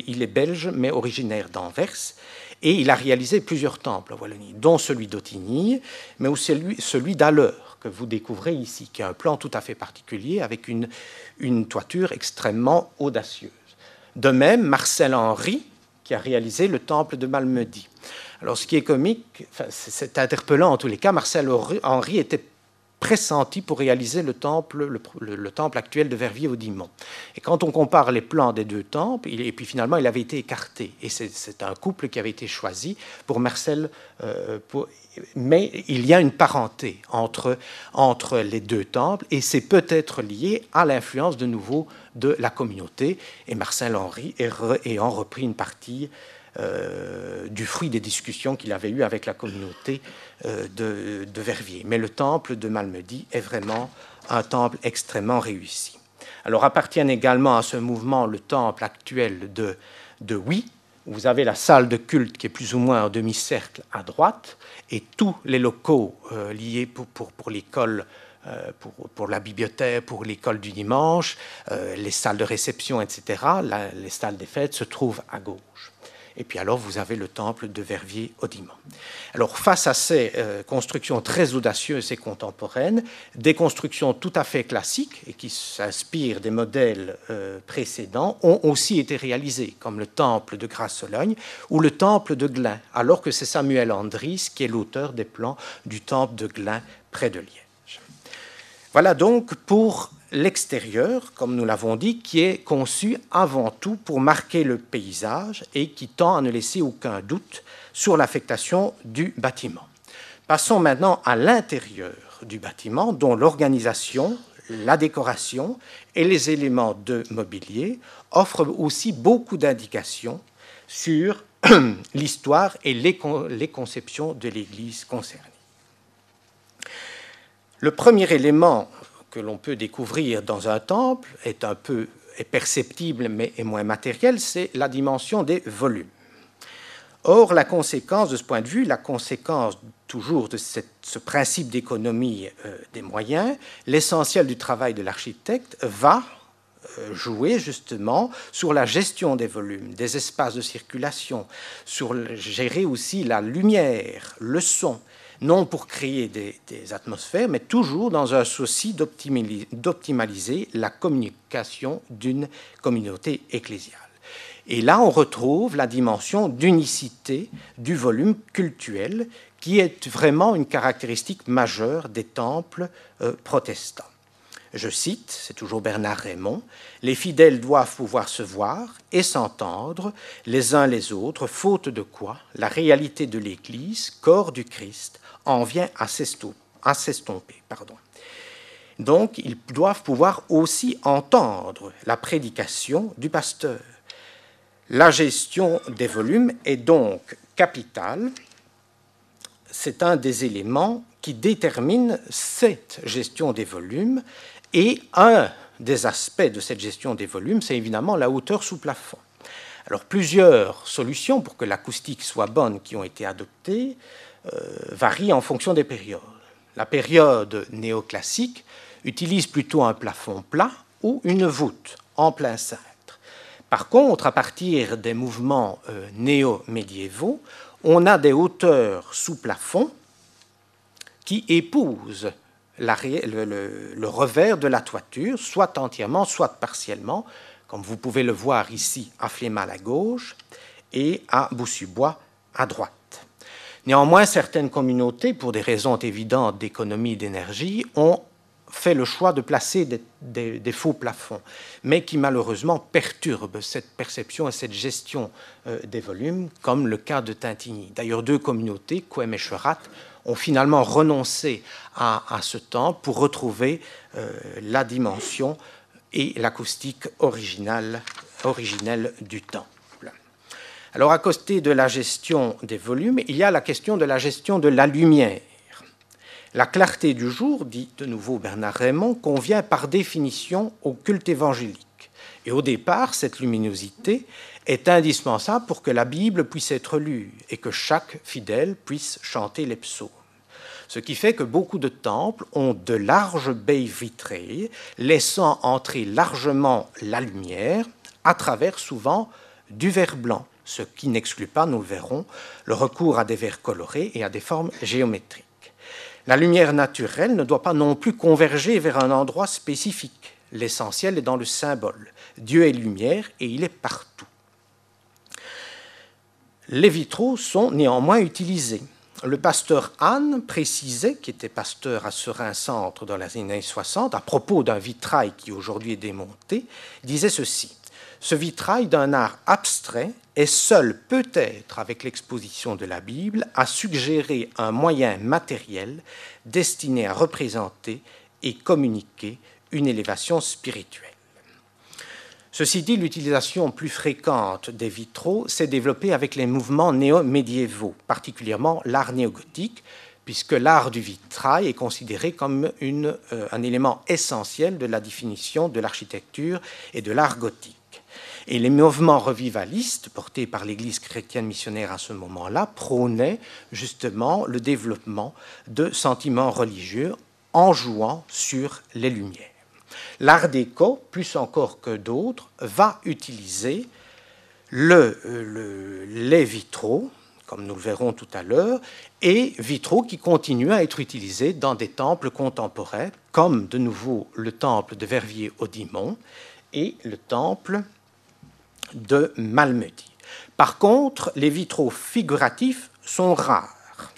il est belge, mais originaire d'Anvers, et il a réalisé plusieurs temples en Wallonie, dont celui d'Ottigny, mais aussi celui d'Alleur, que vous découvrez ici, qui a un plan tout à fait particulier, avec une toiture extrêmement audacieuse. De même, Marcel Henry, qui a réalisé le temple de Malmedy. Alors, ce qui est comique, enfin, c'est interpellant en tous les cas, Marcel Henry était pressenti pour réaliser le temple actuel de Verviers-au-Dimont. Et quand on compare les plans des deux temples, et puis finalement il avait été écarté, et c'est un couple qui avait été choisi pour Marcel, mais il y a une parenté entre les deux temples, et c'est peut-être lié à l'influence de nouveau de la communauté, et Marcel Henry ayant repris une partie du fruit des discussions qu'il avait eues avec la communauté de Verviers. Mais le temple de Malmedy est vraiment un temple extrêmement réussi. Alors appartiennent également à ce mouvement le temple actuel de Huy. Vous avez la salle de culte qui est plus ou moins en demi-cercle à droite, et tous les locaux liés pour l'école, pour la bibliothèque, pour l'école du dimanche, les salles de réception, etc., les salles des fêtes se trouvent à gauche. Et puis alors, vous avez le temple de Verviers-au-Dimont. Alors, face à ces constructions très audacieuses et contemporaines, des constructions tout à fait classiques et qui s'inspirent des modèles précédents ont aussi été réalisées, comme le temple de Grasse-Sologne ou le temple de Glun, alors que c'est Samuel Andries qui est l'auteur des plans du temple de Glun près de Liège. Voilà donc pour l'extérieur, comme nous l'avons dit, qui est conçu avant tout pour marquer le paysage et qui tend à ne laisser aucun doute sur l'affectation du bâtiment. Passons maintenant à l'intérieur du bâtiment, dont l'organisation, la décoration et les éléments de mobilier offrent aussi beaucoup d'indications sur l'histoire et les conceptions de l'Église concernée. Le premier élément que l'on peut découvrir dans un temple est perceptible mais est moins matériel, c'est la dimension des volumes. Or, la conséquence de ce point de vue, la conséquence toujours de ce principe d'économie des moyens, l'essentiel du travail de l'architecte va jouer justement sur la gestion des volumes, des espaces de circulation, sur gérer aussi la lumière, le son, non pour créer des atmosphères, mais toujours dans un souci d'optimaliser la communication d'une communauté ecclésiale. Et là, on retrouve la dimension d'unicité du volume cultuel, qui est vraiment une caractéristique majeure des temples protestants. Je cite, c'est toujours Bernard Raymond, « Les fidèles doivent pouvoir se voir et s'entendre les uns les autres, faute de quoi la réalité de l'Église, corps du Christ, en vient à s'estomper. Donc, ils doivent pouvoir aussi entendre la prédication du pasteur. La gestion des volumes est donc capitale. C'est un des éléments qui détermine cette gestion des volumes. Et un des aspects de cette gestion des volumes, c'est évidemment la hauteur sous plafond. Alors, plusieurs solutions pour que l'acoustique soit bonne qui ont été adoptées varient en fonction des périodes. La période néoclassique utilise plutôt un plafond plat ou une voûte en plein cintre. Par contre, à partir des mouvements néo-médiévaux, on a des hauteurs sous plafond qui épousent le revers de la toiture, soit entièrement, soit partiellement, comme vous pouvez le voir ici à Flémal à gauche et à Boussu-Bois à droite. Néanmoins, certaines communautés, pour des raisons évidentes d'économie d'énergie, ont fait le choix de placer des faux plafonds, mais qui malheureusement perturbent cette perception et cette gestion des volumes, comme le cas de Tintigny. D'ailleurs, deux communautés, Couëme et Cherat, ont finalement renoncé à ce temple pour retrouver la dimension et l'acoustique originelle du temple. Alors, à côté de la gestion des volumes, il y a la question de la gestion de la lumière. La clarté du jour, dit de nouveau Bernard Raymond, convient par définition au culte évangélique. Et au départ, cette luminosité est indispensable pour que la Bible puisse être lue et que chaque fidèle puisse chanter les psaumes. Ce qui fait que beaucoup de temples ont de larges baies vitrées, laissant entrer largement la lumière à travers souvent du verre blanc, ce qui n'exclut pas, nous le verrons, le recours à des verres colorés et à des formes géométriques. La lumière naturelle ne doit pas non plus converger vers un endroit spécifique. L'essentiel est dans le symbole. Dieu est lumière et il est partout. Les vitraux sont néanmoins utilisés. Le pasteur Hahn précisait, qui était pasteur à Seraing-Centre dans les années 60, à propos d'un vitrail qui aujourd'hui est démonté, disait ceci: « Ce vitrail d'un art abstrait est seul peut-être avec l'exposition de la Bible à suggérer un moyen matériel destiné à représenter et communiquer une élévation spirituelle. » Ceci dit, l'utilisation plus fréquente des vitraux s'est développée avec les mouvements néo-médiévaux, particulièrement l'art néogothique, puisque l'art du vitrail est considéré comme un élément essentiel de la définition de l'architecture et de l'art gothique. Et les mouvements revivalistes, portés par l'Église chrétienne missionnaire à ce moment-là, prônaient justement le développement de sentiments religieux en jouant sur les lumières. L'art déco, plus encore que d'autres, va utiliser les vitraux, comme nous le verrons tout à l'heure, et vitraux qui continuent à être utilisés dans des temples contemporains, comme de nouveau le temple de Verviers-Audimont et le temple de Malmedy. Par contre, les vitraux figuratifs sont rares.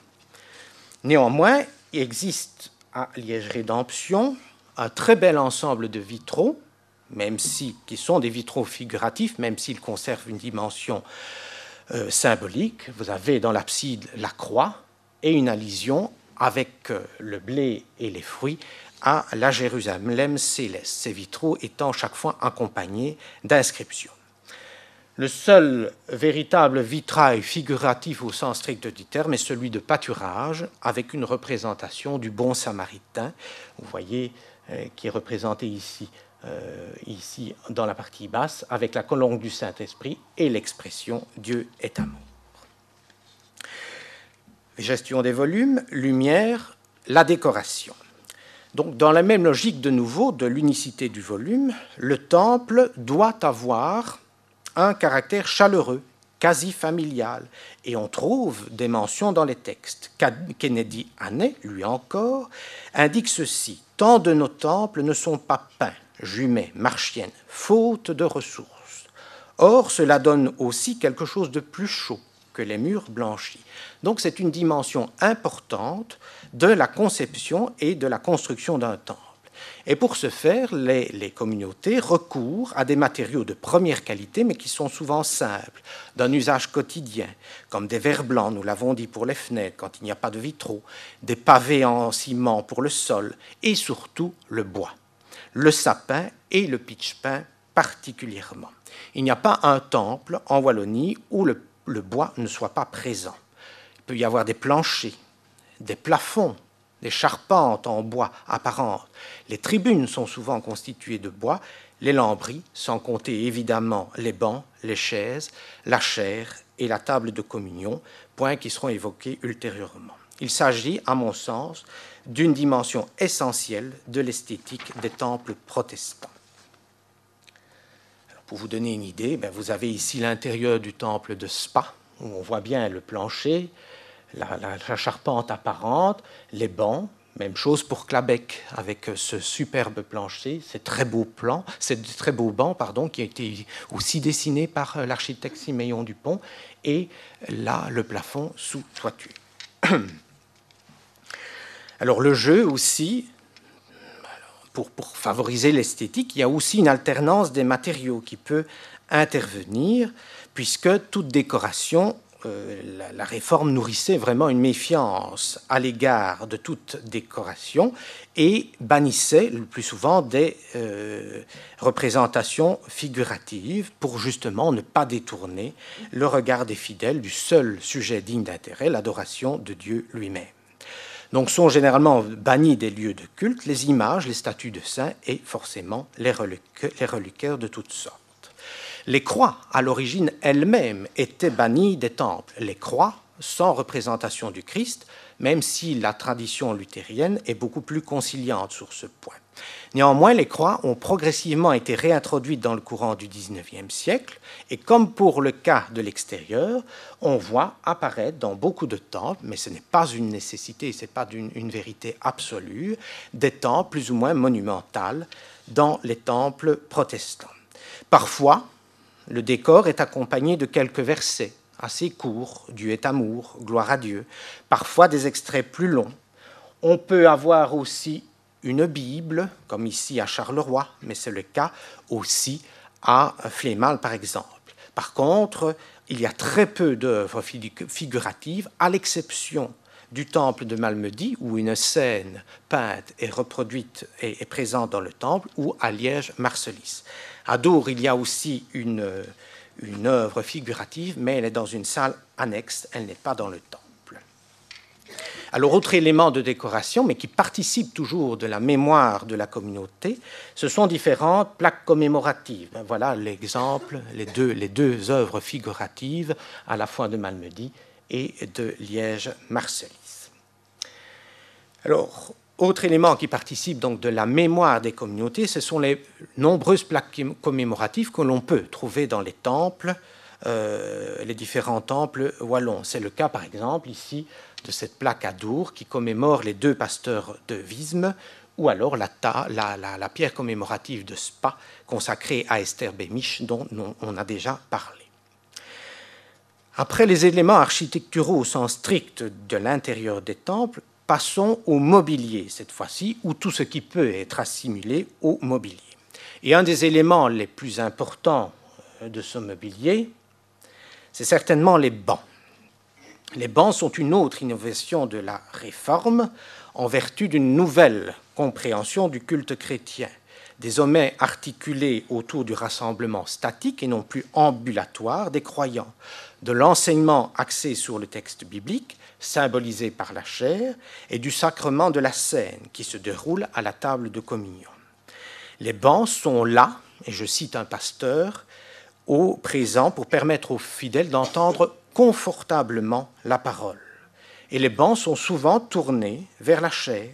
Néanmoins, il existe à Liège-Rédemption un très bel ensemble de vitraux, qui sont des vitraux figuratifs, même s'ils conservent une dimension symbolique. Vous avez dans l'abside la croix et une allusion avec le blé et les fruits à la Jérusalem céleste, ces vitraux étant chaque fois accompagnés d'inscriptions. Le seul véritable vitrail figuratif au sens strict du terme est celui de pâturage, avec une représentation du bon samaritain, vous voyez, qui est représenté ici dans la partie basse, avec la colonne du Saint-Esprit et l'expression « Dieu est amour ». Gestion des volumes, lumière, la décoration. Donc, dans la même logique de nouveau de l'unicité du volume, le temple doit avoir un caractère chaleureux, quasi familial, et on trouve des mentions dans les textes. Kennedy Hannay, lui encore, indique ceci: « Tant de nos temples ne sont pas peints, jumets, marchiennes, faute de ressources. Or, cela donne aussi quelque chose de plus chaud que les murs blanchis. » Donc c'est une dimension importante de la conception et de la construction d'un temple. Et pour ce faire, les communautés recourent à des matériaux de première qualité, mais qui sont souvent simples, d'un usage quotidien, comme des verres blancs, nous l'avons dit, pour les fenêtres, quand il n'y a pas de vitraux, des pavés en ciment pour le sol, et surtout le bois, le sapin et le pitch-pin particulièrement. Il n'y a pas un temple en Wallonie où le bois ne soit pas présent. Il peut y avoir des planchers, des plafonds, des charpentes en bois apparentes. Les tribunes sont souvent constituées de bois, les lambris, sans compter évidemment les bancs, les chaises, la chaire et la table de communion, points qui seront évoqués ultérieurement. Il s'agit, à mon sens, d'une dimension essentielle de l'esthétique des temples protestants. Alors, pour vous donner une idée, vous avez ici l'intérieur du temple de Spa, où on voit bien le plancher, la charpente apparente, les bancs, même chose pour Clabec, avec ce superbe plancher, ces très beaux bancs, qui a été aussi dessiné par l'architecte Siméon Dupont, et là, le plafond sous toiture. Alors le jeu aussi, pour favoriser l'esthétique, il y a aussi une alternance des matériaux qui peut intervenir, puisque toute décoration, la réforme nourrissait vraiment une méfiance à l'égard de toute décoration et bannissait le plus souvent des représentations figuratives pour justement ne pas détourner le regard des fidèles du seul sujet digne d'intérêt, l'adoration de Dieu lui-même. Donc sont généralement bannis des lieux de culte les images, les statues de saints et forcément les reliquaires de toutes sortes. Les croix, à l'origine elles-mêmes, étaient bannies des temples. Les croix sans représentation du Christ, même si la tradition luthérienne est beaucoup plus conciliante sur ce point. Néanmoins, les croix ont progressivement été réintroduites dans le courant du XIXe siècle, et comme pour le cas de l'extérieur, on voit apparaître dans beaucoup de temples, mais ce n'est pas une nécessité, ce n'est pas une vérité absolue, des temples plus ou moins monumentaux dans les temples protestants. Parfois, le décor est accompagné de quelques versets assez courts, Dieu est amour, gloire à Dieu, parfois des extraits plus longs. On peut avoir aussi une Bible, comme ici à Charleroi, mais c'est le cas aussi à Flémal, par exemple. Par contre, il y a très peu d'œuvres figuratives, à l'exception du temple de Malmedy, où une scène peinte et reproduite est présente dans le temple, ou à Liège, Marselis. À Dour, il y a aussi une œuvre figurative, mais elle est dans une salle annexe, elle n'est pas dans le temple. Alors, autre élément de décoration, mais qui participe toujours de la mémoire de la communauté, ce sont différentes plaques commémoratives. Voilà l'exemple, les deux œuvres figuratives, à la fois de Malmedy et de Liège-Marselis. Alors, autre élément qui participe donc de la mémoire des communautés, ce sont les nombreuses plaques commémoratives que l'on peut trouver dans les temples, les différents temples wallons. C'est le cas, par exemple, ici, de cette plaque à Dour qui commémore les 2 pasteurs de Visme, ou alors la pierre commémorative de Spa consacrée à Esther Bémiche, dont on a déjà parlé. Après les éléments architecturaux au sens strict de l'intérieur des temples, passons au mobilier cette fois-ci, ou tout ce qui peut être assimilé au mobilier. Et un des éléments les plus importants de ce mobilier, c'est certainement les bancs. Les bancs sont une autre innovation de la Réforme en vertu d'une nouvelle compréhension du culte chrétien, désormais articulés autour du rassemblement statique et non plus ambulatoire des croyants, de l'enseignement axé sur le texte biblique, symbolisé par la chair, et du sacrement de la scène qui se déroule à la table de communion. Les bancs sont là, et je cite un pasteur, au présent pour permettre aux fidèles d'entendre confortablement la parole. Et les bancs sont souvent tournés vers la chair.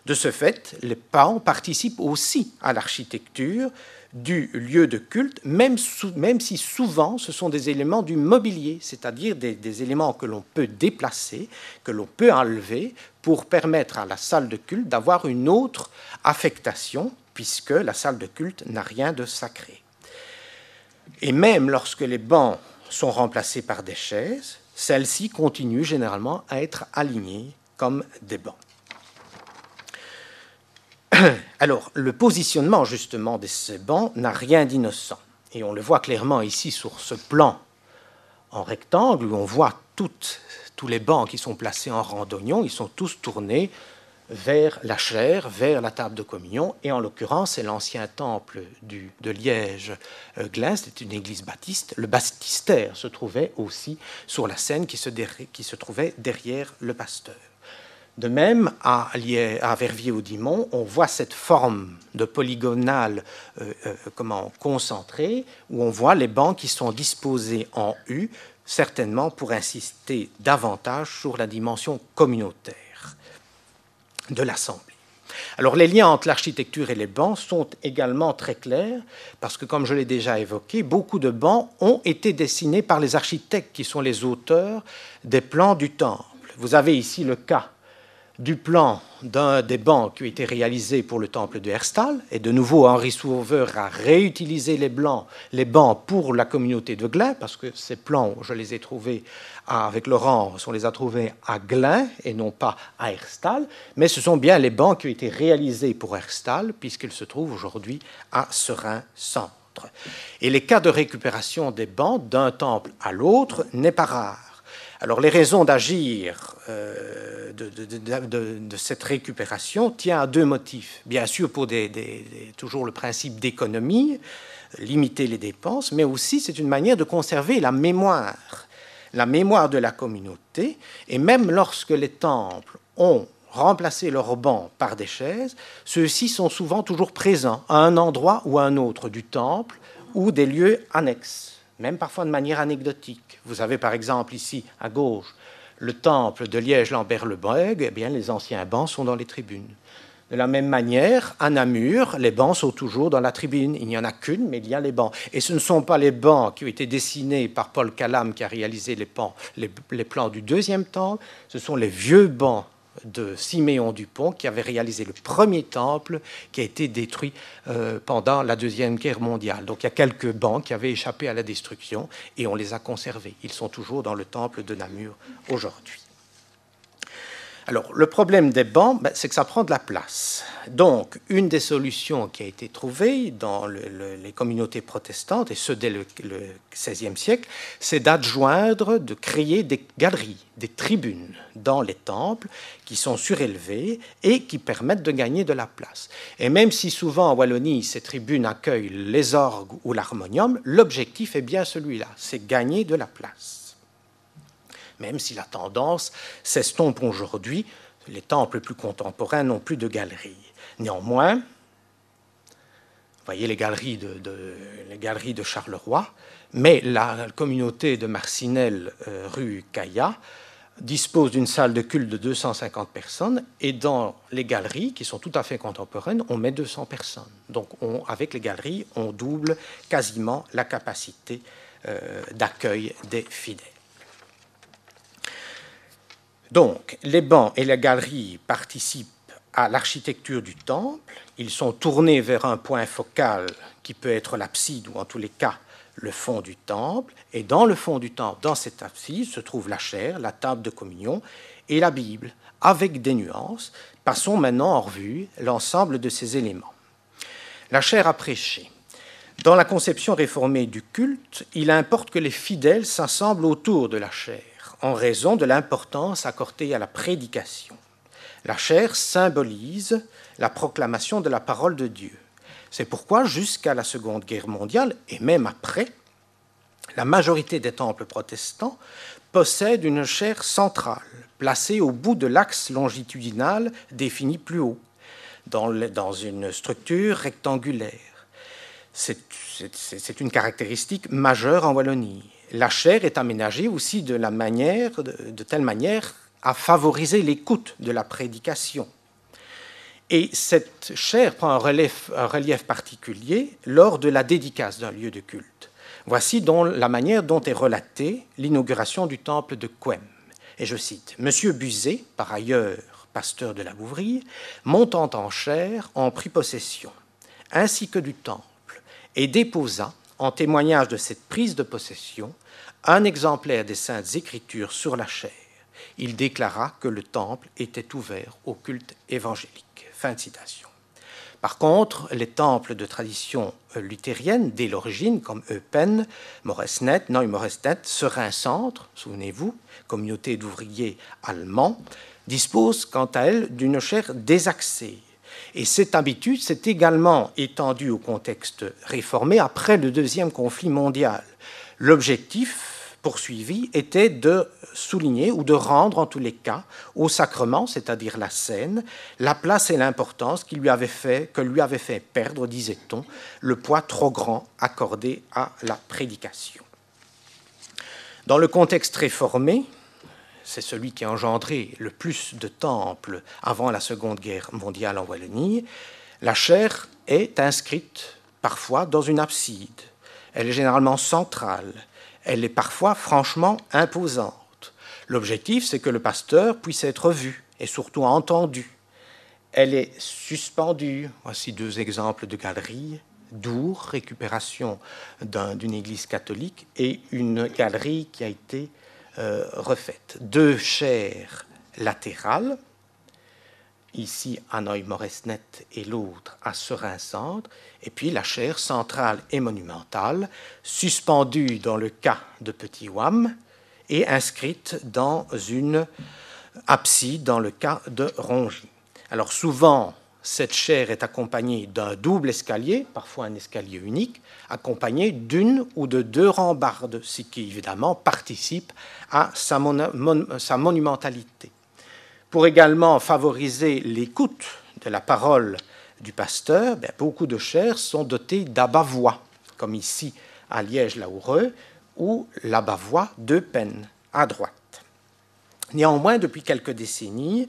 De ce fait, les bancs participent aussi à l'architecture du lieu de culte, même si souvent ce sont des éléments du mobilier, c'est-à-dire des éléments que l'on peut déplacer, que l'on peut enlever pour permettre à la salle de culte d'avoir une autre affectation, puisque la salle de culte n'a rien de sacré. Et même lorsque les bancs sont remplacés par des chaises, celles-ci continuent généralement à être alignées comme des bancs. Alors, le positionnement justement de ces bancs n'a rien d'innocent. Et on le voit clairement ici sur ce plan en rectangle où on voit tous les bancs qui sont placés en rang d'oignon, ils sont tous tournés vers la chaire, vers la table de communion, et en l'occurrence, c'est l'ancien temple de Liège-Glin, c'était une église baptiste. Le baptistère se trouvait aussi sur la scène qui se trouvait derrière le pasteur. De même, à Verviers-au-Dimont, on voit cette forme de polygonale concentrée, où on voit les bancs qui sont disposés en U, certainement pour insister davantage sur la dimension communautaire de l'Assemblée. Alors les liens entre l'architecture et les bancs sont également très clairs, parce que comme je l'ai déjà évoqué, beaucoup de bancs ont été dessinés par les architectes qui sont les auteurs des plans du temple. Vous avez ici le cas du plan d'un des bancs qui a été réalisé pour le temple de Herstal, et de nouveau Henri Sauveur a réutilisé les bancs pour la communauté de Glin, parce que ces plans, je les ai trouvés avec Laurence, on les a trouvés à Glin et non pas à Herstal, mais ce sont bien les bancs qui ont été réalisés pour Herstal, puisqu'ils se trouvent aujourd'hui à Serein-Centre. Et les cas de récupération des bancs d'un temple à l'autre n'est pas rare. Alors les raisons d'agir de cette récupération tiennent à 2 motifs. Bien sûr, pour toujours le principe d'économie, limiter les dépenses, mais aussi c'est une manière de conserver la mémoire de la communauté. Et même lorsque les temples ont remplacé leurs bancs par des chaises, ceux-ci sont souvent toujours présents à un endroit ou à un autre du temple ou des lieux annexes, même parfois de manière anecdotique. Vous avez par exemple ici, à gauche, le temple de Liège-Lambert-le-Bègue, eh bien, les anciens bancs sont dans les tribunes. De la même manière, à Namur, les bancs sont toujours dans la tribune. Il n'y en a qu'une, mais il y a les bancs. Et ce ne sont pas les bancs qui ont été dessinés par Paul Calam, qui a réalisé les plans du 2e temple, ce sont les vieux bancs de Siméon Dupont, qui avait réalisé le premier temple qui a été détruit pendant la Deuxième Guerre mondiale. Donc il y a quelques bancs qui avaient échappé à la destruction et on les a conservés. Ils sont toujours dans le temple de Namur aujourd'hui. Alors, le problème des bancs, c'est que ça prend de la place. Donc, une des solutions qui a été trouvée dans les communautés protestantes, et ce dès le XVIe siècle, c'est d'adjoindre, de créer des galeries, des tribunes dans les temples qui sont surélevées et qui permettent de gagner de la place. Et même si souvent en Wallonie, ces tribunes accueillent les orgues ou l'harmonium, l'objectif est bien celui-là, c'est gagner de la place. Même si la tendance s'estompe aujourd'hui, les temples plus contemporains n'ont plus de galeries. Néanmoins, vous voyez les galeries de Charleroi, mais la communauté de Marcinelle, rue Caillat, dispose d'une salle de culte de 250 personnes, et dans les galeries, qui sont tout à fait contemporaines, on met 200 personnes. Donc avec les galeries, on double quasiment la capacité d'accueil des fidèles. Donc, les bancs et les galeries participent à l'architecture du temple. Ils sont tournés vers un point focal qui peut être l'abside ou en tous les cas le fond du temple. Et dans le fond du temple, dans cette abside, se trouve la chaire, la table de communion et la Bible, avec des nuances. Passons maintenant en revue l'ensemble de ces éléments. La chaire à prêcher. Dans la conception réformée du culte, il importe que les fidèles s'assemblent autour de la chaire, en raison de l'importance accordée à la prédication. La chaire symbolise la proclamation de la parole de Dieu. C'est pourquoi, jusqu'à la Seconde Guerre mondiale, et même après, la majorité des temples protestants possèdent une chaire centrale, placée au bout de l'axe longitudinal défini plus haut, dans une structure rectangulaire. C'est une caractéristique majeure en Wallonie. La chaire est aménagée aussi de telle manière à favoriser l'écoute de la prédication. Et cette chaire prend un relief particulier lors de la dédicace d'un lieu de culte. Voici la manière dont est relatée l'inauguration du temple de Couëme. Et je cite, « Monsieur Buzet, par ailleurs pasteur de la Bouvrie, montant en chair, en prit possession, ainsi que du temple, et déposa, en témoignage de cette prise de possession, un exemplaire des Saintes Écritures sur la chaire. Il déclara que le temple était ouvert au culte évangélique. » Fin de citation. Par contre, les temples de tradition luthérienne, dès l'origine, comme Eupen, Moresnet, Neumoresnet, Serein-Centre, souvenez-vous, communauté d'ouvriers allemands, disposent quant à elles d'une chaire désaxée. Et cette habitude s'est également étendue au contexte réformé après le Deuxième conflit mondial. L'objectif poursuivi était de souligner ou de rendre en tous les cas au sacrement, c'est-à-dire la scène, la place et l'importance que lui avait fait perdre, disait-on, le poids trop grand accordé à la prédication. Dans le contexte réformé, c'est celui qui a engendré le plus de temples avant la Seconde Guerre mondiale en Wallonie, la chaire est inscrite parfois dans une abside. Elle est généralement centrale. Elle est parfois franchement imposante. L'objectif, c'est que le pasteur puisse être vu et surtout entendu. Elle est suspendue. Voici deux exemples de galeries. Dour, récupération d'une église catholique, et une galerie qui a été refaite. Deux chaires latérales, ici à Neumoresnet et l'autre à Serein-Centre, et puis la chaire centrale et monumentale, suspendue dans le cas de Petit Ouham et inscrite dans une abside dans le cas de Rongy. Alors souvent, cette chaire est accompagnée d'un double escalier, parfois un escalier unique, accompagné d'une ou de deux rambardes, ce qui évidemment participe à sa monumentalité. Pour également favoriser l'écoute de la parole du pasteur, beaucoup de chaires sont dotées d'abat-voix, comme ici à Liège-la-Houreux, ou l'abat-voix d'Eupen, à droite. Néanmoins, depuis quelques décennies,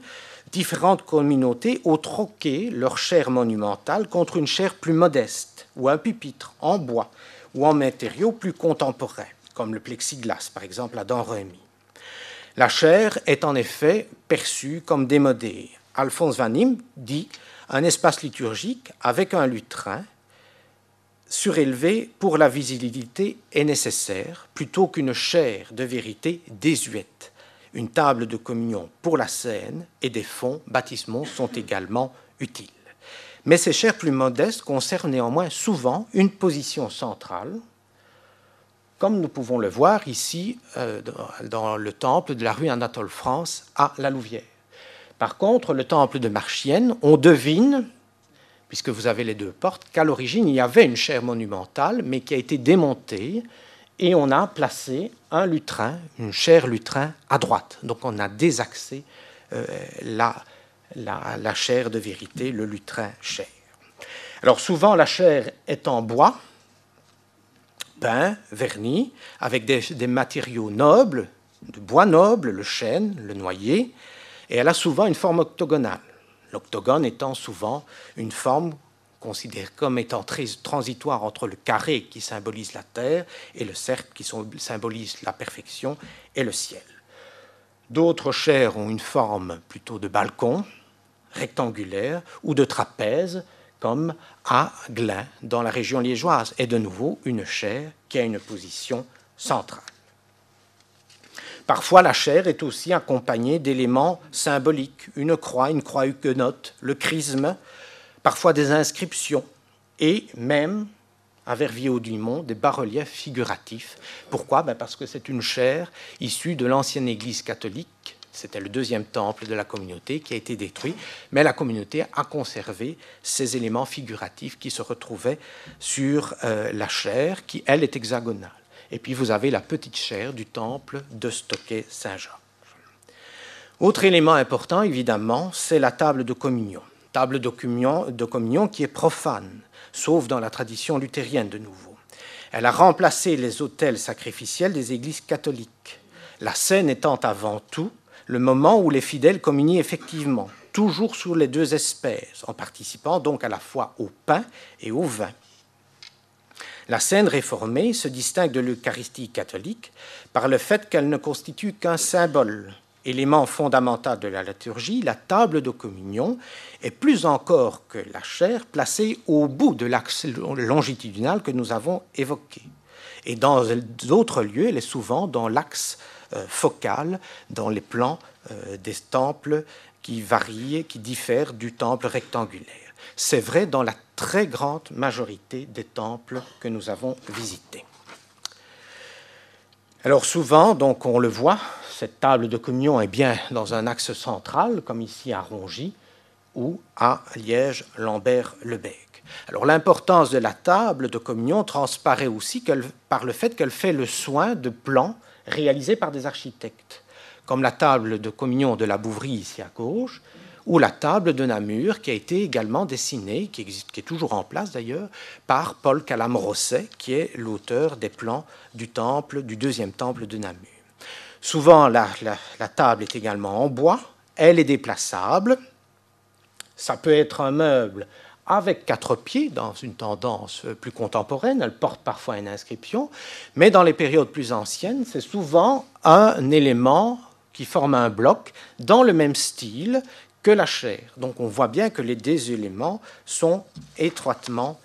différentes communautés ont troqué leur chaire monumentale contre une chaire plus modeste, ou un pupitre en bois, ou en matériaux plus contemporains, comme le plexiglas, par exemple, à Domremy. La chaire est en effet perçue comme démodée. Alphonse Van Impe dit « Un espace liturgique avec un lutrin surélevé pour la visibilité est nécessaire, plutôt qu'une chaire de vérité désuète. Une table de communion pour la scène et des fonds baptismaux sont également utiles. » Mais ces chaires plus modestes conservent néanmoins souvent une position centrale, comme nous pouvons le voir ici dans le temple de la rue Anatole-France à La Louvière. Par contre, le temple de Marchiennes, on devine, puisque vous avez les deux portes, qu'à l'origine, il y avait une chaire monumentale, mais qui a été démontée, et on a placé un lutrin, une chaire lutrin, à droite. Donc on a désaxé la chaire de vérité, le lutrin chaire. Alors souvent, la chaire est en bois, peint, verni, avec des matériaux nobles, de bois noble, le chêne, le noyer, et elle a souvent une forme octogonale. L'octogone étant souvent une forme considérée comme étant très transitoire entre le carré qui symbolise la terre et le cercle qui symbolise la perfection et le ciel. D'autres chaires ont une forme plutôt de balcon, rectangulaire, ou de trapèze, comme à Glun, dans la région liégeoise, et de nouveau une chaire qui a une position centrale. Parfois, la chaire est aussi accompagnée d'éléments symboliques, une croix huguenote, le chrisme, parfois des inscriptions, et même, à Verviers-au-Duimont, des bas-reliefs figuratifs. Pourquoi? Parce que c'est une chaire issue de l'ancienne église catholique. C'était le deuxième temple de la communauté qui a été détruit, mais la communauté a conservé ces éléments figuratifs qui se retrouvaient sur la chaire, qui, elle, est hexagonale. Et puis vous avez la petite chaire du temple de Stockay-Saint-Georges. Autre élément important, évidemment, c'est la table de communion. Table de communion qui est profane, sauf dans la tradition luthérienne de nouveau. Elle a remplacé les autels sacrificiels des églises catholiques, la scène étant avant tout le moment où les fidèles communient effectivement, toujours sous les deux espèces, en participant donc à la fois au pain et au vin. La scène réformée se distingue de l'Eucharistie catholique par le fait qu'elle ne constitue qu'un symbole. Élément fondamental de la liturgie, la table de communion est plus encore que la chaire placée au bout de l'axe longitudinal que nous avons évoqué. Et dans d'autres lieux, elle est souvent dans l'axe focal, dans les plans des temples qui varient, qui diffèrent du temple rectangulaire. C'est vrai dans la très grande majorité des temples que nous avons visités. Alors souvent, donc on le voit, cette table de communion est bien dans un axe central, comme ici à Rongy ou à Liège-Lambert-le-Bègue. Alors l'importance de la table de communion transparaît aussi par le fait qu'elle fait le soin de plans réalisés par des architectes, comme la table de communion de la Bouvrie ici à gauche, ou la table de Namur qui a été également dessinée, qui est toujours en place d'ailleurs, par Paul Calam-Rosset, qui est l'auteur des plans du deuxième temple de Namur. Souvent, la table est également en bois, elle est déplaçable, ça peut être un meuble avec 4 pieds, dans une tendance plus contemporaine, elle porte parfois une inscription, mais dans les périodes plus anciennes, c'est souvent un élément qui forme un bloc dans le même style que la chaire. Donc on voit bien que les deux éléments sont étroitement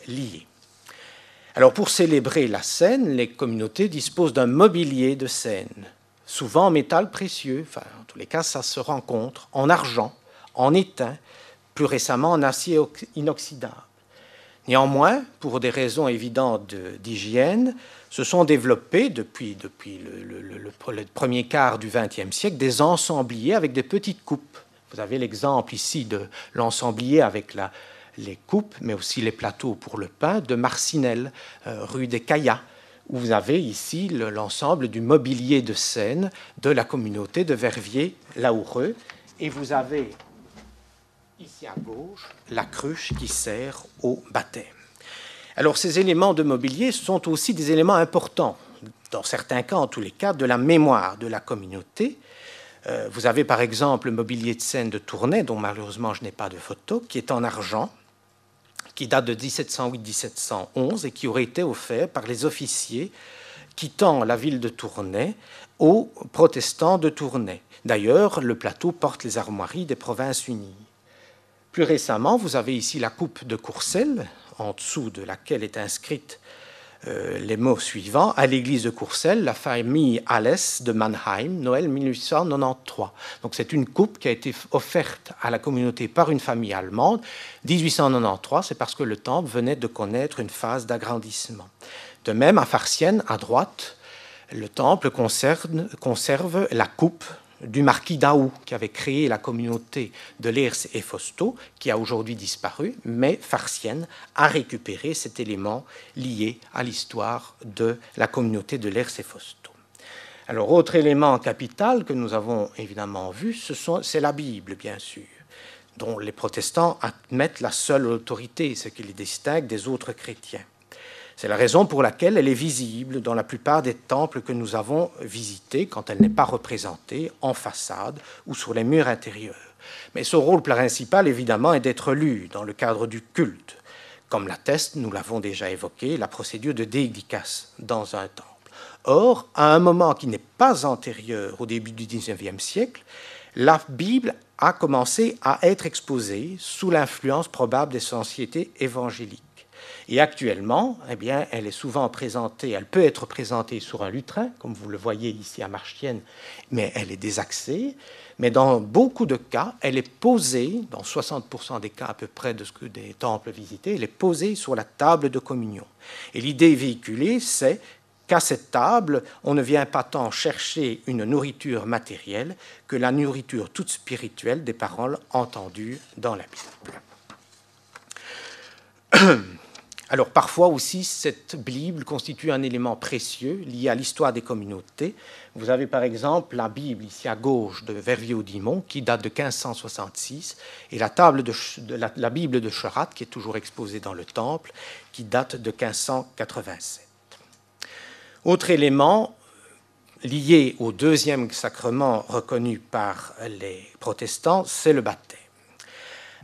liés. Alors pour célébrer la scène, les communautés disposent d'un mobilier de scène, souvent en métal précieux, enfin en tous les cas ça se rencontre, en argent, en étain, plus récemment en acier inoxydable. Néanmoins, pour des raisons évidentes d'hygiène, se sont développés depuis le premier quart du XXe siècle des ensembliers avec des petites coupes. Vous avez l'exemple ici de l'ensemblier avec les coupes, mais aussi les plateaux pour le pain de Marcinelle, rue des Caillas, où vous avez ici l'ensemble du mobilier de scène de la communauté de Verviers-Laoureux. Et vous avez ici à gauche la cruche qui sert au baptême. Alors ces éléments de mobilier sont aussi des éléments importants, dans certains cas, en tous les cas, de la mémoire de la communauté. Vous avez par exemple le mobilier de scène de Tournai, dont malheureusement je n'ai pas de photo, qui est en argent, qui date de 1708-1711 et qui aurait été offert par les officiers quittant la ville de Tournai aux protestants de Tournai. D'ailleurs, le plateau porte les armoiries des Provinces-Unies. Plus récemment, vous avez ici la coupe de Courcelles, en dessous de laquelle est inscrite les mots suivants: à l'église de Courcelles, la famille Alès de Mannheim, Noël 1893. Donc c'est une coupe qui a été offerte à la communauté par une famille allemande. 1893, c'est parce que le temple venait de connaître une phase d'agrandissement. De même, à Farciennes, à droite, le temple conserve la coupe du marquis d'Aou, qui avait créé la communauté de Lers et Fausto, qui a aujourd'hui disparu, mais Farciennes a récupéré cet élément lié à l'histoire de la communauté de Lers et Fausto. Alors, autre élément capital que nous avons évidemment vu, c'est la Bible, bien sûr, dont les protestants admettent la seule autorité, ce qui les distingue des autres chrétiens. C'est la raison pour laquelle elle est visible dans la plupart des temples que nous avons visités, quand elle n'est pas représentée en façade ou sur les murs intérieurs. Mais son rôle principal, évidemment, est d'être lu dans le cadre du culte, comme l'atteste, nous l'avons déjà évoqué, la procédure de dédicace dans un temple. Or, à un moment qui n'est pas antérieur au début du XIXe siècle, la Bible a commencé à être exposée sous l'influence probable des sociétés évangéliques. Et actuellement, eh bien, elle est souvent présentée, elle peut être présentée sur un lutrin, comme vous le voyez ici à Marchiennes, mais elle est désaxée. Mais dans beaucoup de cas, elle est posée, dans 60% des cas à peu près de ce que des temples visités, elle est posée sur la table de communion. Et l'idée véhiculée, c'est qu'à cette table, on ne vient pas tant chercher une nourriture matérielle que la nourriture toute spirituelle des paroles entendues dans la Bible. Alors parfois aussi, cette Bible constitue un élément précieux lié à l'histoire des communautés. Vous avez par exemple la Bible ici à gauche de Verviers-Audimont qui date de 1566 et la table la Bible de Cherat qui est toujours exposée dans le temple qui date de 1587. Autre élément lié au deuxième sacrement reconnu par les protestants, c'est le baptême.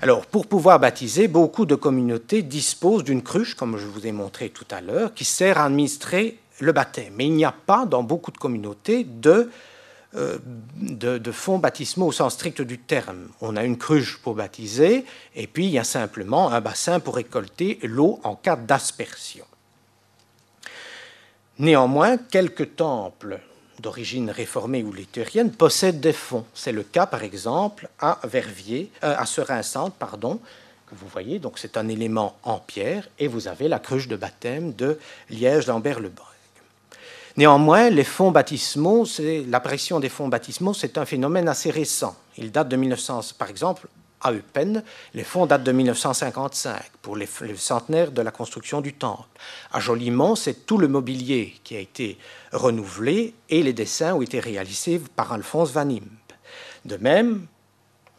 Alors, pour pouvoir baptiser, beaucoup de communautés disposent d'une cruche, comme je vous ai montré tout à l'heure, qui sert à administrer le baptême. Mais il n'y a pas, dans beaucoup de communautés, de fonds baptismaux au sens strict du terme. On a une cruche pour baptiser, et puis il y a simplement un bassin pour récolter l'eau en cas d'aspersion. Néanmoins, quelques temples d'origine réformée ou luthérienne possèdent des fonds. C'est le cas, par exemple, à Verviers, à Serein-Centre, que vous voyez. Donc, c'est un élément en pierre, et vous avez la cruche de baptême de Liège-Lambert-le-Bègue. Néanmoins, les fonds baptismaux, l'apparition des fonds baptismaux, c'est un phénomène assez récent. Il date de 1900, par exemple. À Eupen, les fonds datent de 1955 pour le centenaire de la construction du temple. À Jolimont, c'est tout le mobilier qui a été renouvelé et les dessins ont été réalisés par Alphonse Van Impe. De même,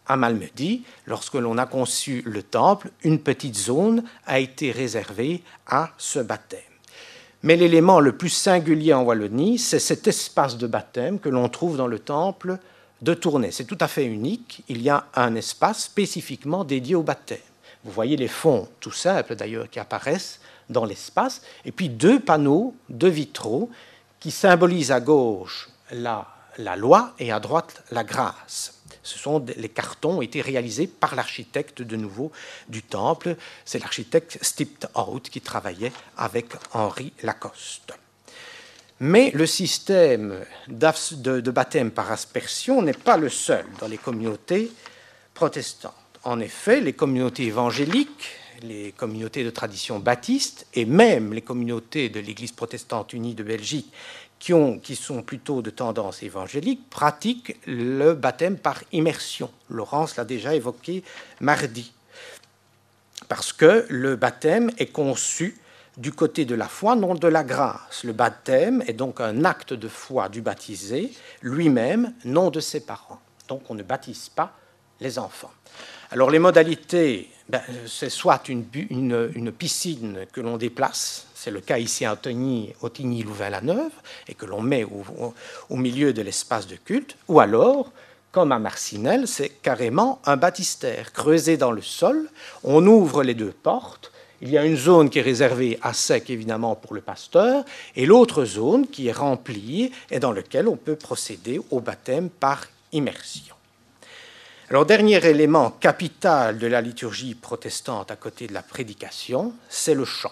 à Malmedy, lorsque l'on a conçu le temple, une petite zone a été réservée à ce baptême. Mais l'élément le plus singulier en Wallonie, c'est cet espace de baptême que l'on trouve dans le temple de Tournai. C'est tout à fait unique. Il y a un espace spécifiquement dédié au baptême. Vous voyez les fonds, tout simples d'ailleurs, qui apparaissent dans l'espace, et puis deux panneaux, deux vitraux, qui symbolisent à gauche la loi et à droite la grâce. Les cartons ont été réalisés par l'architecte de nouveau du temple. C'est l'architecte Stiphout qui travaillait avec Henri Lacoste. Mais le système de baptême par aspersion n'est pas le seul dans les communautés protestantes. En effet, les communautés évangéliques, les communautés de tradition baptiste et même les communautés de l'Église protestante unie de Belgique qui sont plutôt de tendance évangélique pratiquent le baptême par immersion. Laurence l'a déjà évoqué mardi. Parce que le baptême est conçu du côté de la foi, non de la grâce. Le baptême est donc un acte de foi du baptisé, lui-même, non de ses parents. Donc on ne baptise pas les enfants. Alors les modalités, c'est soit une piscine que l'on déplace, c'est le cas ici à Ottigny-Louvain-la-Neuve, et que l'on met au milieu de l'espace de culte, ou alors, comme à Marcinelle, c'est carrément un baptistère creusé dans le sol, on ouvre les deux portes, Il y a une zone qui est réservée à sec, évidemment, pour le pasteur, et l'autre zone qui est remplie et dans laquelle on peut procéder au baptême par immersion. Alors, dernier élément capital de la liturgie protestante à côté de la prédication, c'est le chant.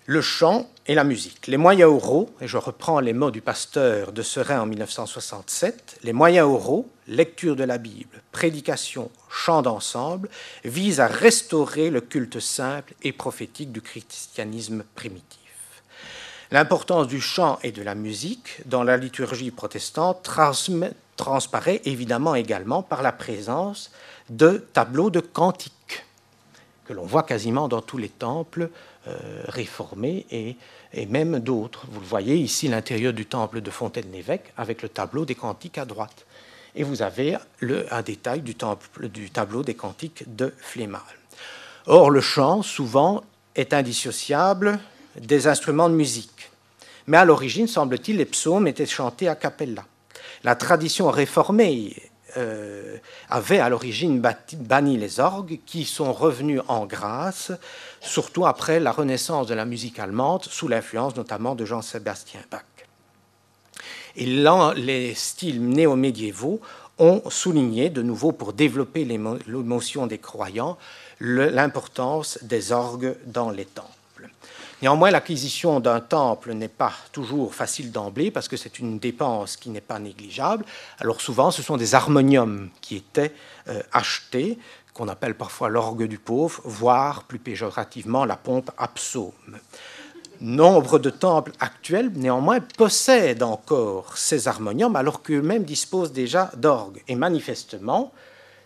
Le chant et la musique. Les moyens oraux, et je reprends les mots du pasteur de Seraing en 1967, les moyens oraux, lecture de la Bible, prédication, chant d'ensemble, visent à restaurer le culte simple et prophétique du christianisme primitif. L'importance du chant et de la musique dans la liturgie protestante transparaît évidemment également par la présence de tableaux de cantiques que l'on voit quasiment dans tous les temples réformés et même d'autres. Vous le voyez ici, l'intérieur du temple de Fontaine-l'Évêque avec le tableau des cantiques à droite. Et vous avez un détail du tableau des cantiques de Flémal. Or, le chant, souvent, est indissociable des instruments de musique. Mais à l'origine, semble-t-il, les psaumes étaient chantés a cappella. La tradition réformée avait à l'origine banni les orgues qui sont revenus en grâce, surtout après la renaissance de la musique allemande, sous l'influence notamment de Jean-Sébastien Bach. Et là, les styles néo-médiévaux ont souligné, de nouveau pour développer l'émotion des croyants, l'importance des orgues dans les temples. Néanmoins, l'acquisition d'un temple n'est pas toujours facile d'emblée parce que c'est une dépense qui n'est pas négligeable. Alors souvent, ce sont des harmoniums qui étaient achetés, qu'on appelle parfois l'orgue du pauvre, voire plus péjorativement la pompe à psaume. Nombre de temples actuels, néanmoins, possèdent encore ces harmoniums alors qu'eux-mêmes disposent déjà d'orgues. Et manifestement,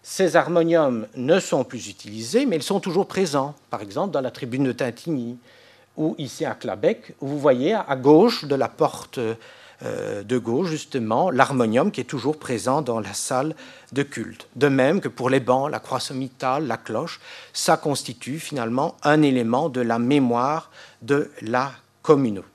ces harmoniums ne sont plus utilisés, mais ils sont toujours présents, par exemple dans la tribune de Tintigny, ou ici à Clabec, où vous voyez à gauche de la porte de gauche, justement, l'harmonium qui est toujours présent dans la salle de culte. De même que pour les bancs, la croix sommitale, la cloche, ça constitue finalement un élément de la mémoire de la communauté.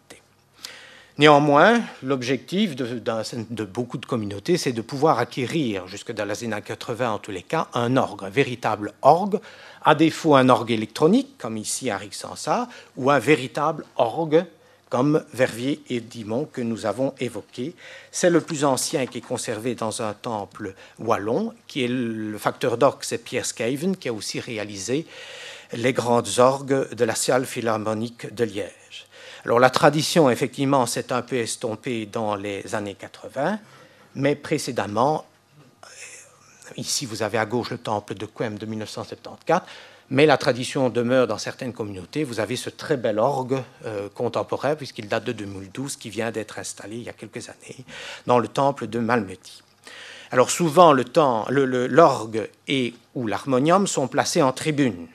Néanmoins, l'objectif de beaucoup de communautés, c'est de pouvoir acquérir, jusque dans les années 80 en tous les cas, un orgue, un véritable orgue, à défaut un orgue électronique, comme ici à Rixensart, ou un véritable orgue, comme Verviers et Dimont que nous avons évoqué. C'est le plus ancien qui est conservé dans un temple wallon, qui est le facteur d'orgue, c'est Pierre Scaven, qui a aussi réalisé les grandes orgues de la salle philharmonique de Liège. Alors la tradition, effectivement, s'est un peu estompée dans les années 80, mais précédemment, ici vous avez à gauche le temple de Quem de 1974, mais la tradition demeure dans certaines communautés. Vous avez ce très bel orgue contemporain, puisqu'il date de 2012, qui vient d'être installé il y a quelques années, dans le temple de Malmedy. Alors souvent, l'orgue et ou l'harmonium sont placés en tribune.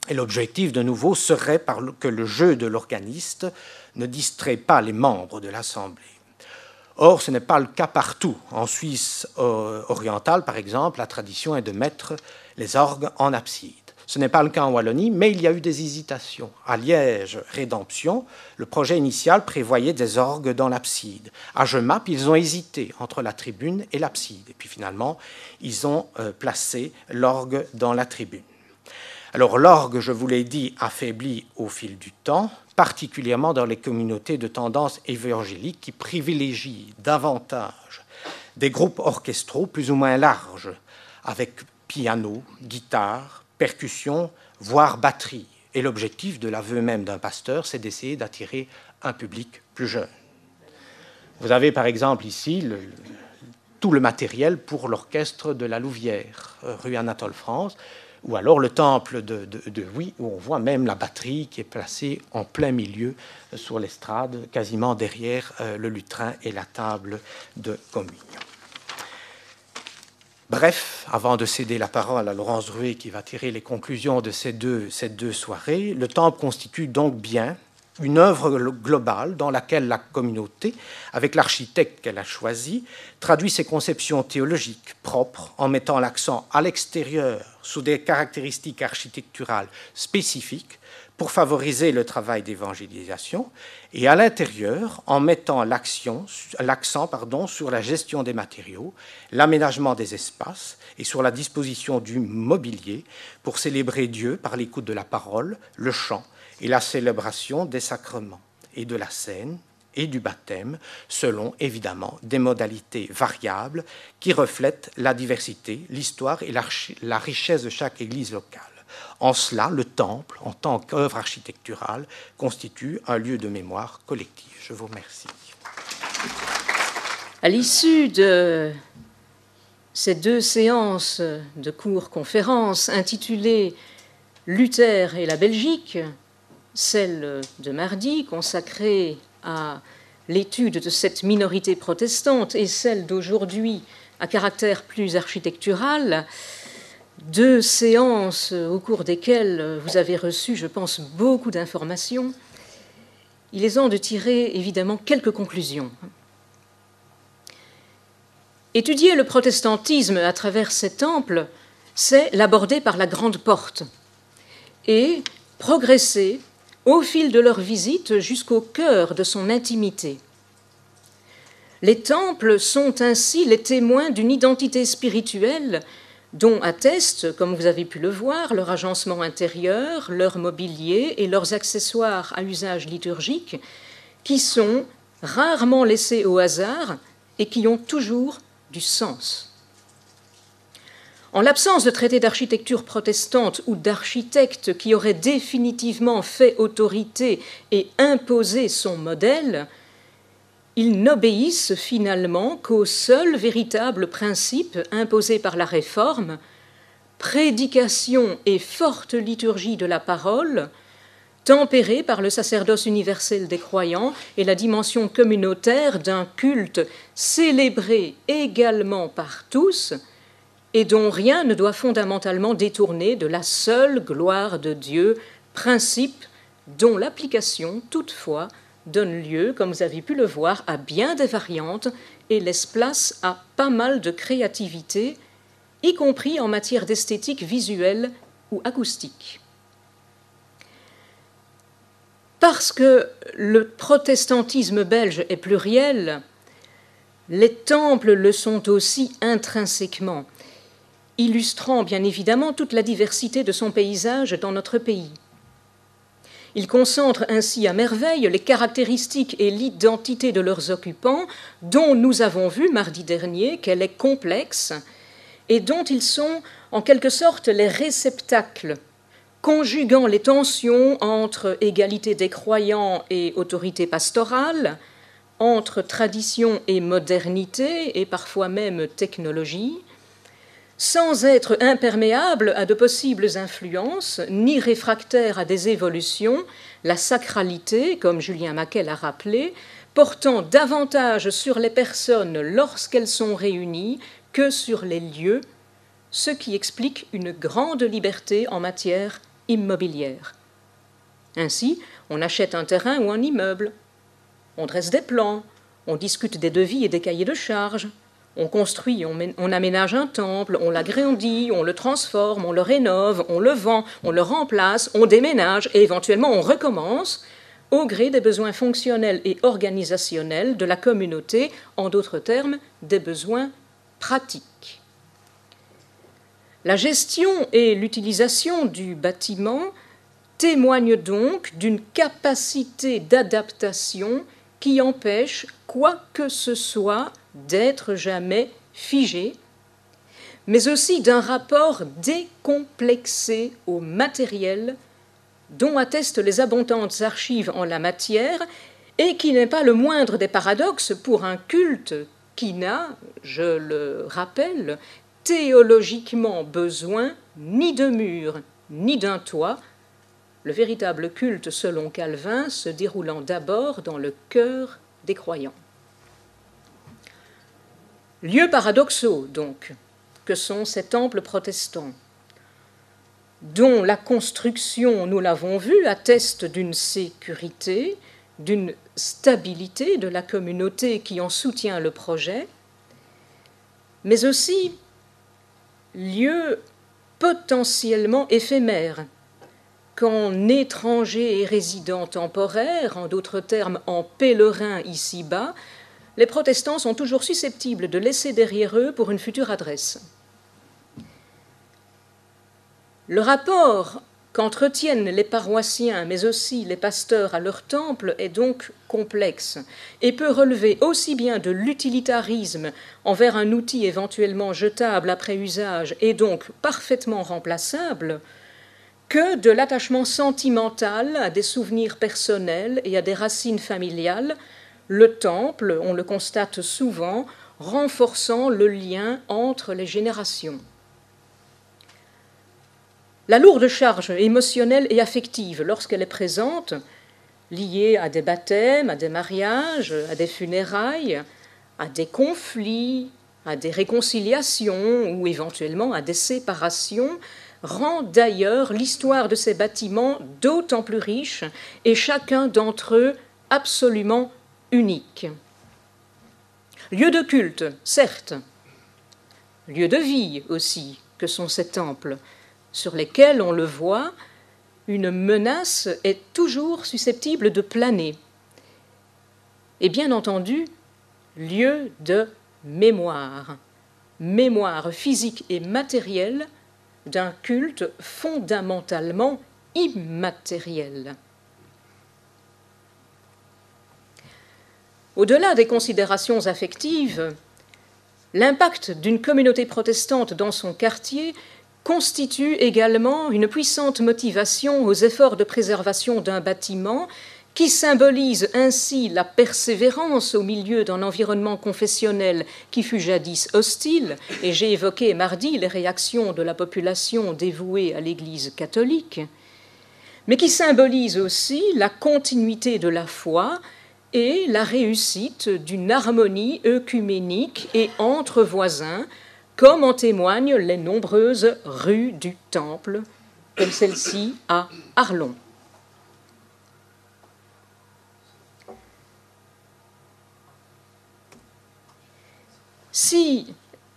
Et l'objectif, de nouveau, serait que le jeu de l'organiste ne distrait pas les membres de l'Assemblée. Or, ce n'est pas le cas partout. En Suisse orientale, par exemple, la tradition est de mettre les orgues en abside. Ce n'est pas le cas en Wallonie, mais il y a eu des hésitations. À Liège, Rédemption, le projet initial prévoyait des orgues dans l'abside. À Jemappes, ils ont hésité entre la tribune et l'abside. Et puis finalement, ils ont placé l'orgue dans la tribune. Alors l'orgue, je vous l'ai dit, affaiblit au fil du temps, particulièrement dans les communautés de tendance évangélique qui privilégient davantage des groupes orchestraux plus ou moins larges, avec piano, guitare, percussion, voire batterie. Et l'objectif de l'aveu même d'un pasteur, c'est d'essayer d'attirer un public plus jeune. Vous avez par exemple ici tout le matériel pour l'orchestre de la Louvière, rue Anatole France, ou alors le temple de Huy, où on voit même la batterie qui est placée en plein milieu sur l'estrade, quasiment derrière le lutrin et la table de communion. Bref, avant de céder la parole à Laurence Drouet qui va tirer les conclusions de ces deux soirées, le temple constitue donc bien une œuvre globale dans laquelle la communauté, avec l'architecte qu'elle a choisi, traduit ses conceptions théologiques propres en mettant l'accent à l'extérieur sur des caractéristiques architecturales spécifiques pour favoriser le travail d'évangélisation, et à l'intérieur, en mettant l'accent sur la gestion des matériaux, l'aménagement des espaces et sur la disposition du mobilier pour célébrer Dieu par l'écoute de la parole, le chant et la célébration des sacrements et de la scène et du baptême, selon évidemment des modalités variables qui reflètent la diversité, l'histoire et la richesse de chaque église locale. En cela, le temple, en tant qu'œuvre architecturale, constitue un lieu de mémoire collective. Je vous remercie. À l'issue de ces 2 séances de cours-conférences intitulées « Luther et la Belgique », celle de mardi consacrée à l'étude de cette minorité protestante et celle d'aujourd'hui à caractère plus architectural, 2 séances au cours desquelles vous avez reçu, je pense, beaucoup d'informations. Il est temps de tirer évidemment quelques conclusions. Étudier le protestantisme à travers ces temples, c'est l'aborder par la grande porte et progresser au fil de leur visite jusqu'au cœur de son intimité. Les temples sont ainsi les témoins d'une identité spirituelle dont attestent, comme vous avez pu le voir, leur agencement intérieur, leur mobilier et leurs accessoires à usage liturgique, qui sont rarement laissés au hasard et qui ont toujours du sens. En l'absence de traités d'architecture protestante ou d'architectes qui auraient définitivement fait autorité et imposé son modèle, ils n'obéissent finalement qu'au seul véritable principe imposé par la Réforme, prédication et forte liturgie de la parole, tempérée par le sacerdoce universel des croyants et la dimension communautaire d'un culte célébré également par tous, et dont rien ne doit fondamentalement détourner de la seule gloire de Dieu, principe dont l'application, toutefois, donne lieu, comme vous avez pu le voir, à bien des variantes et laisse place à pas mal de créativité, y compris en matière d'esthétique visuelle ou acoustique. Parce que le protestantisme belge est pluriel, les temples le sont aussi intrinsèquement, illustrant bien évidemment toute la diversité de son paysage dans notre pays. Il concentre ainsi à merveille les caractéristiques et l'identité de leurs occupants, dont nous avons vu mardi dernier qu'elle est complexe et dont ils sont en quelque sorte les réceptacles, conjuguant les tensions entre égalité des croyants et autorité pastorale, entre tradition et modernité et parfois même technologie, sans être imperméable à de possibles influences, ni réfractaire à des évolutions, la sacralité, comme Julien Maquet l'a rappelé, portant davantage sur les personnes lorsqu'elles sont réunies que sur les lieux, ce qui explique une grande liberté en matière immobilière. Ainsi, on achète un terrain ou un immeuble, on dresse des plans, on discute des devis et des cahiers de charges, on construit, on aménage un temple, on l'agrandit, on le transforme, on le rénove, on le vend, on le remplace, on déménage et éventuellement on recommence au gré des besoins fonctionnels et organisationnels de la communauté, en d'autres termes, des besoins pratiques. La gestion et l'utilisation du bâtiment témoignent donc d'une capacité d'adaptation qui empêche quoi que ce soit d'être jamais figé, mais aussi d'un rapport décomplexé au matériel dont attestent les abondantes archives en la matière et qui n'est pas le moindre des paradoxes pour un culte qui n'a, je le rappelle, théologiquement besoin ni de murs ni d'un toit, le véritable culte selon Calvin se déroulant d'abord dans le cœur des croyants. Lieux paradoxaux, donc, que sont ces temples protestants, dont la construction, nous l'avons vu, atteste d'une sécurité, d'une stabilité de la communauté qui en soutient le projet, mais aussi lieux potentiellement éphémères, qu'en étrangers et résidents temporaires, en d'autres termes en pèlerins ici-bas, les protestants sont toujours susceptibles de laisser derrière eux pour une future adresse. Le rapport qu'entretiennent les paroissiens, mais aussi les pasteurs à leur temple, est donc complexe et peut relever aussi bien de l'utilitarisme envers un outil éventuellement jetable après usage et donc parfaitement remplaçable, que de l'attachement sentimental à des souvenirs personnels et à des racines familiales, le temple, on le constate souvent, renforçant le lien entre les générations. La lourde charge émotionnelle et affective, lorsqu'elle est présente, liée à des baptêmes, à des mariages, à des funérailles, à des conflits, à des réconciliations ou éventuellement à des séparations, rend d'ailleurs l'histoire de ces bâtiments d'autant plus riche et chacun d'entre eux absolument unique. Lieu de culte, certes, lieu de vie aussi, que sont ces temples, sur lesquels, on le voit, une menace est toujours susceptible de planer. Et bien entendu, lieu de mémoire, mémoire physique et matérielle d'un culte fondamentalement immatériel. Au-delà des considérations affectives, l'impact d'une communauté protestante dans son quartier constitue également une puissante motivation aux efforts de préservation d'un bâtiment qui symbolise ainsi la persévérance au milieu d'un environnement confessionnel qui fut jadis hostile, et j'ai évoqué mardi les réactions de la population dévouée à l'Église catholique, mais qui symbolise aussi la continuité de la foi et la réussite d'une harmonie œcuménique et entre voisins, comme en témoignent les nombreuses rues du Temple, comme celle-ci à Arlon. Si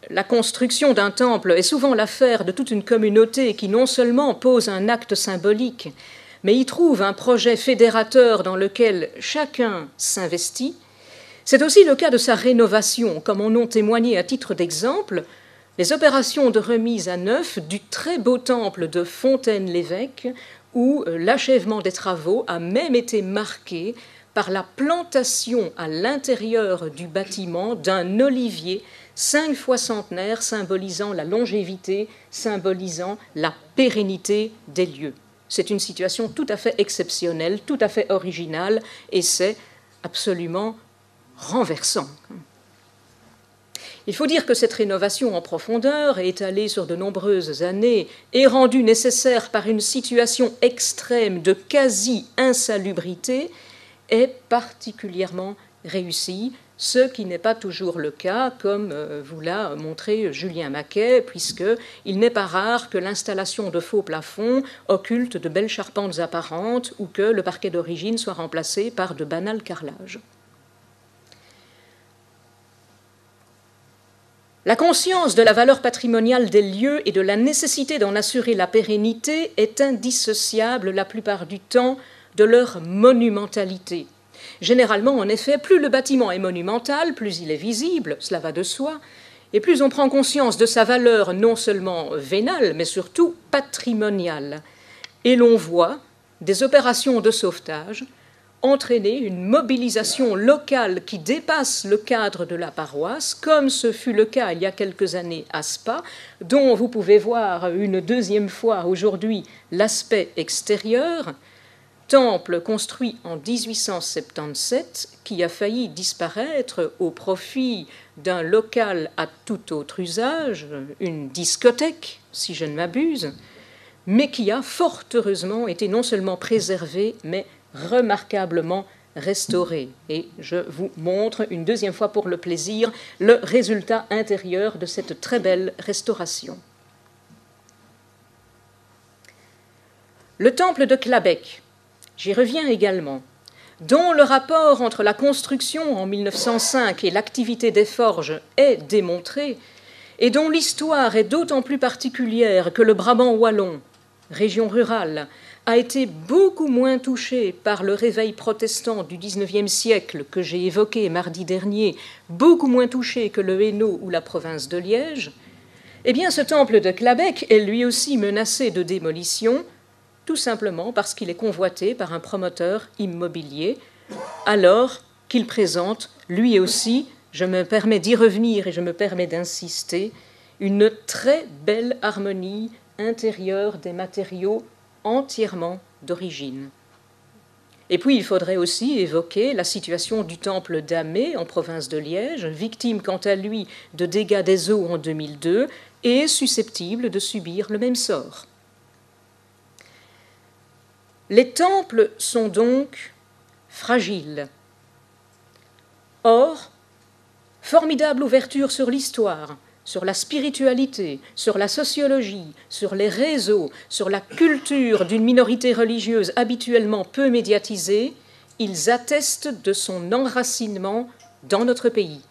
la construction d'un temple est souvent l'affaire de toute une communauté qui non seulement pose un acte symbolique, mais y trouve un projet fédérateur dans lequel chacun s'investit, c'est aussi le cas de sa rénovation, comme en ont témoigné à titre d'exemple les opérations de remise à neuf du très beau temple de Fontaine-l'Évêque, où l'achèvement des travaux a même été marqué par la plantation à l'intérieur du bâtiment d'un olivier 5 fois centenaire, symbolisant la longévité, symbolisant la pérennité des lieux. C'est une situation tout à fait exceptionnelle, tout à fait originale, et c'est absolument renversant. Il faut dire que cette rénovation en profondeur, étalée sur de nombreuses années, est rendue nécessaire par une situation extrême de quasi-insalubrité, est particulièrement réussie, ce qui n'est pas toujours le cas, comme vous l'a montré Julien Maquet, puisqu'il n'est pas rare que l'installation de faux plafonds occulte de belles charpentes apparentes ou que le parquet d'origine soit remplacé par de banals carrelages. La conscience de la valeur patrimoniale des lieux et de la nécessité d'en assurer la pérennité est indissociable la plupart du temps de leur monumentalité. Généralement, en effet, plus le bâtiment est monumental, plus il est visible, cela va de soi, et plus on prend conscience de sa valeur non seulement vénale, mais surtout patrimoniale. Et l'on voit des opérations de sauvetage entraîner une mobilisation locale qui dépasse le cadre de la paroisse, comme ce fut le cas il y a quelques années à Spa, dont vous pouvez voir une deuxième fois aujourd'hui l'aspect extérieur, temple construit en 1877 qui a failli disparaître au profit d'un local à tout autre usage, une discothèque, si je ne m'abuse, mais qui a fort heureusement été non seulement préservé, mais remarquablement restauré. Et je vous montre une deuxième fois pour le plaisir le résultat intérieur de cette très belle restauration. Le temple de Clabec, j'y reviens également, dont le rapport entre la construction en 1905 et l'activité des forges est démontré, et dont l'histoire est d'autant plus particulière que le Brabant wallon, région rurale, a été beaucoup moins touché par le réveil protestant du XIXe siècle que j'ai évoqué mardi dernier, beaucoup moins touché que le Hainaut ou la province de Liège, eh bien ce temple de Clabecq est lui aussi menacé de démolition, tout simplement parce qu'il est convoité par un promoteur immobilier, alors qu'il présente lui aussi, je me permets d'y revenir et je me permets d'insister, une très belle harmonie intérieure des matériaux entièrement d'origine. Et puis il faudrait aussi évoquer la situation du temple d'Amé en province de Liège, victime quant à lui de dégâts des eaux en 2002 et susceptible de subir le même sort. Les temples sont donc fragiles. Or, formidable ouverture sur l'histoire, sur la spiritualité, sur la sociologie, sur les réseaux, sur la culture d'une minorité religieuse habituellement peu médiatisée, ils attestent de son enracinement dans notre pays.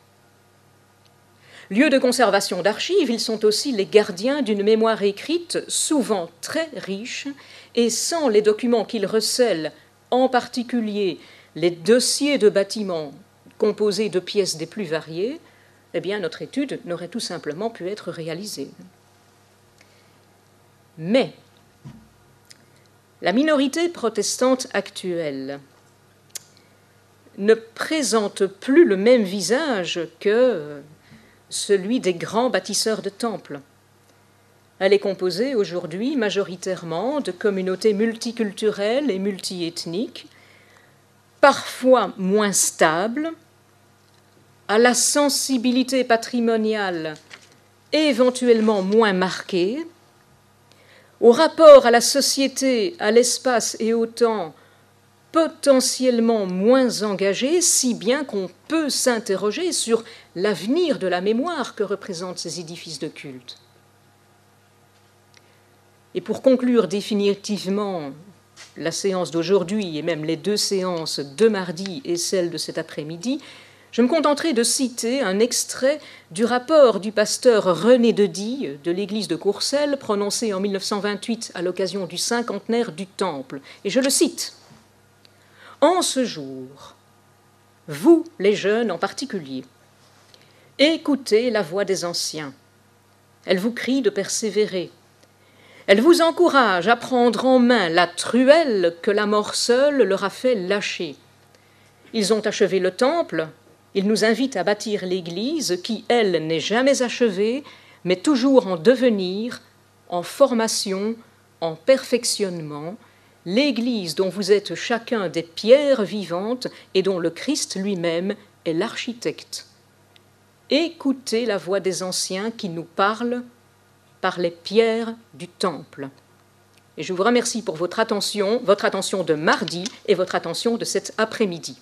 Lieu de conservation d'archives, ils sont aussi les gardiens d'une mémoire écrite souvent très riche et sans les documents qu'ils recèlent, en particulier les dossiers de bâtiments composés de pièces des plus variées, eh bien notre étude n'aurait tout simplement pu être réalisée. Mais la minorité protestante actuelle ne présente plus le même visage que celui des grands bâtisseurs de temples. Elle est composée aujourd'hui majoritairement de communautés multiculturelles et multiethniques, parfois moins stables, à la sensibilité patrimoniale éventuellement moins marquée, au rapport à la société, à l'espace et au temps potentiellement moins engagé, si bien qu'on peut s'interroger sur l'avenir de la mémoire que représentent ces édifices de culte. Et pour conclure définitivement la séance d'aujourd'hui et même les deux séances de mardi et celle de cet après-midi, je me contenterai de citer un extrait du rapport du pasteur René de Die de l'église de Courcelles, prononcé en 1928 à l'occasion du cinquantenaire du Temple. Et je le cite. « En ce jour, vous, les jeunes en particulier, écoutez la voix des anciens. Elle vous crie de persévérer. Elle vous encourage à prendre en main la truelle que la mort seule leur a fait lâcher. Ils ont achevé le temple. Il nous invite à bâtir l'Église qui, elle, n'est jamais achevée, mais toujours en devenir, en formation, en perfectionnement, l'Église dont vous êtes chacun des pierres vivantes et dont le Christ lui-même est l'architecte. Écoutez la voix des anciens qui nous parlent par les pierres du temple. Et je vous remercie pour votre attention de mardi et votre attention de cet après-midi.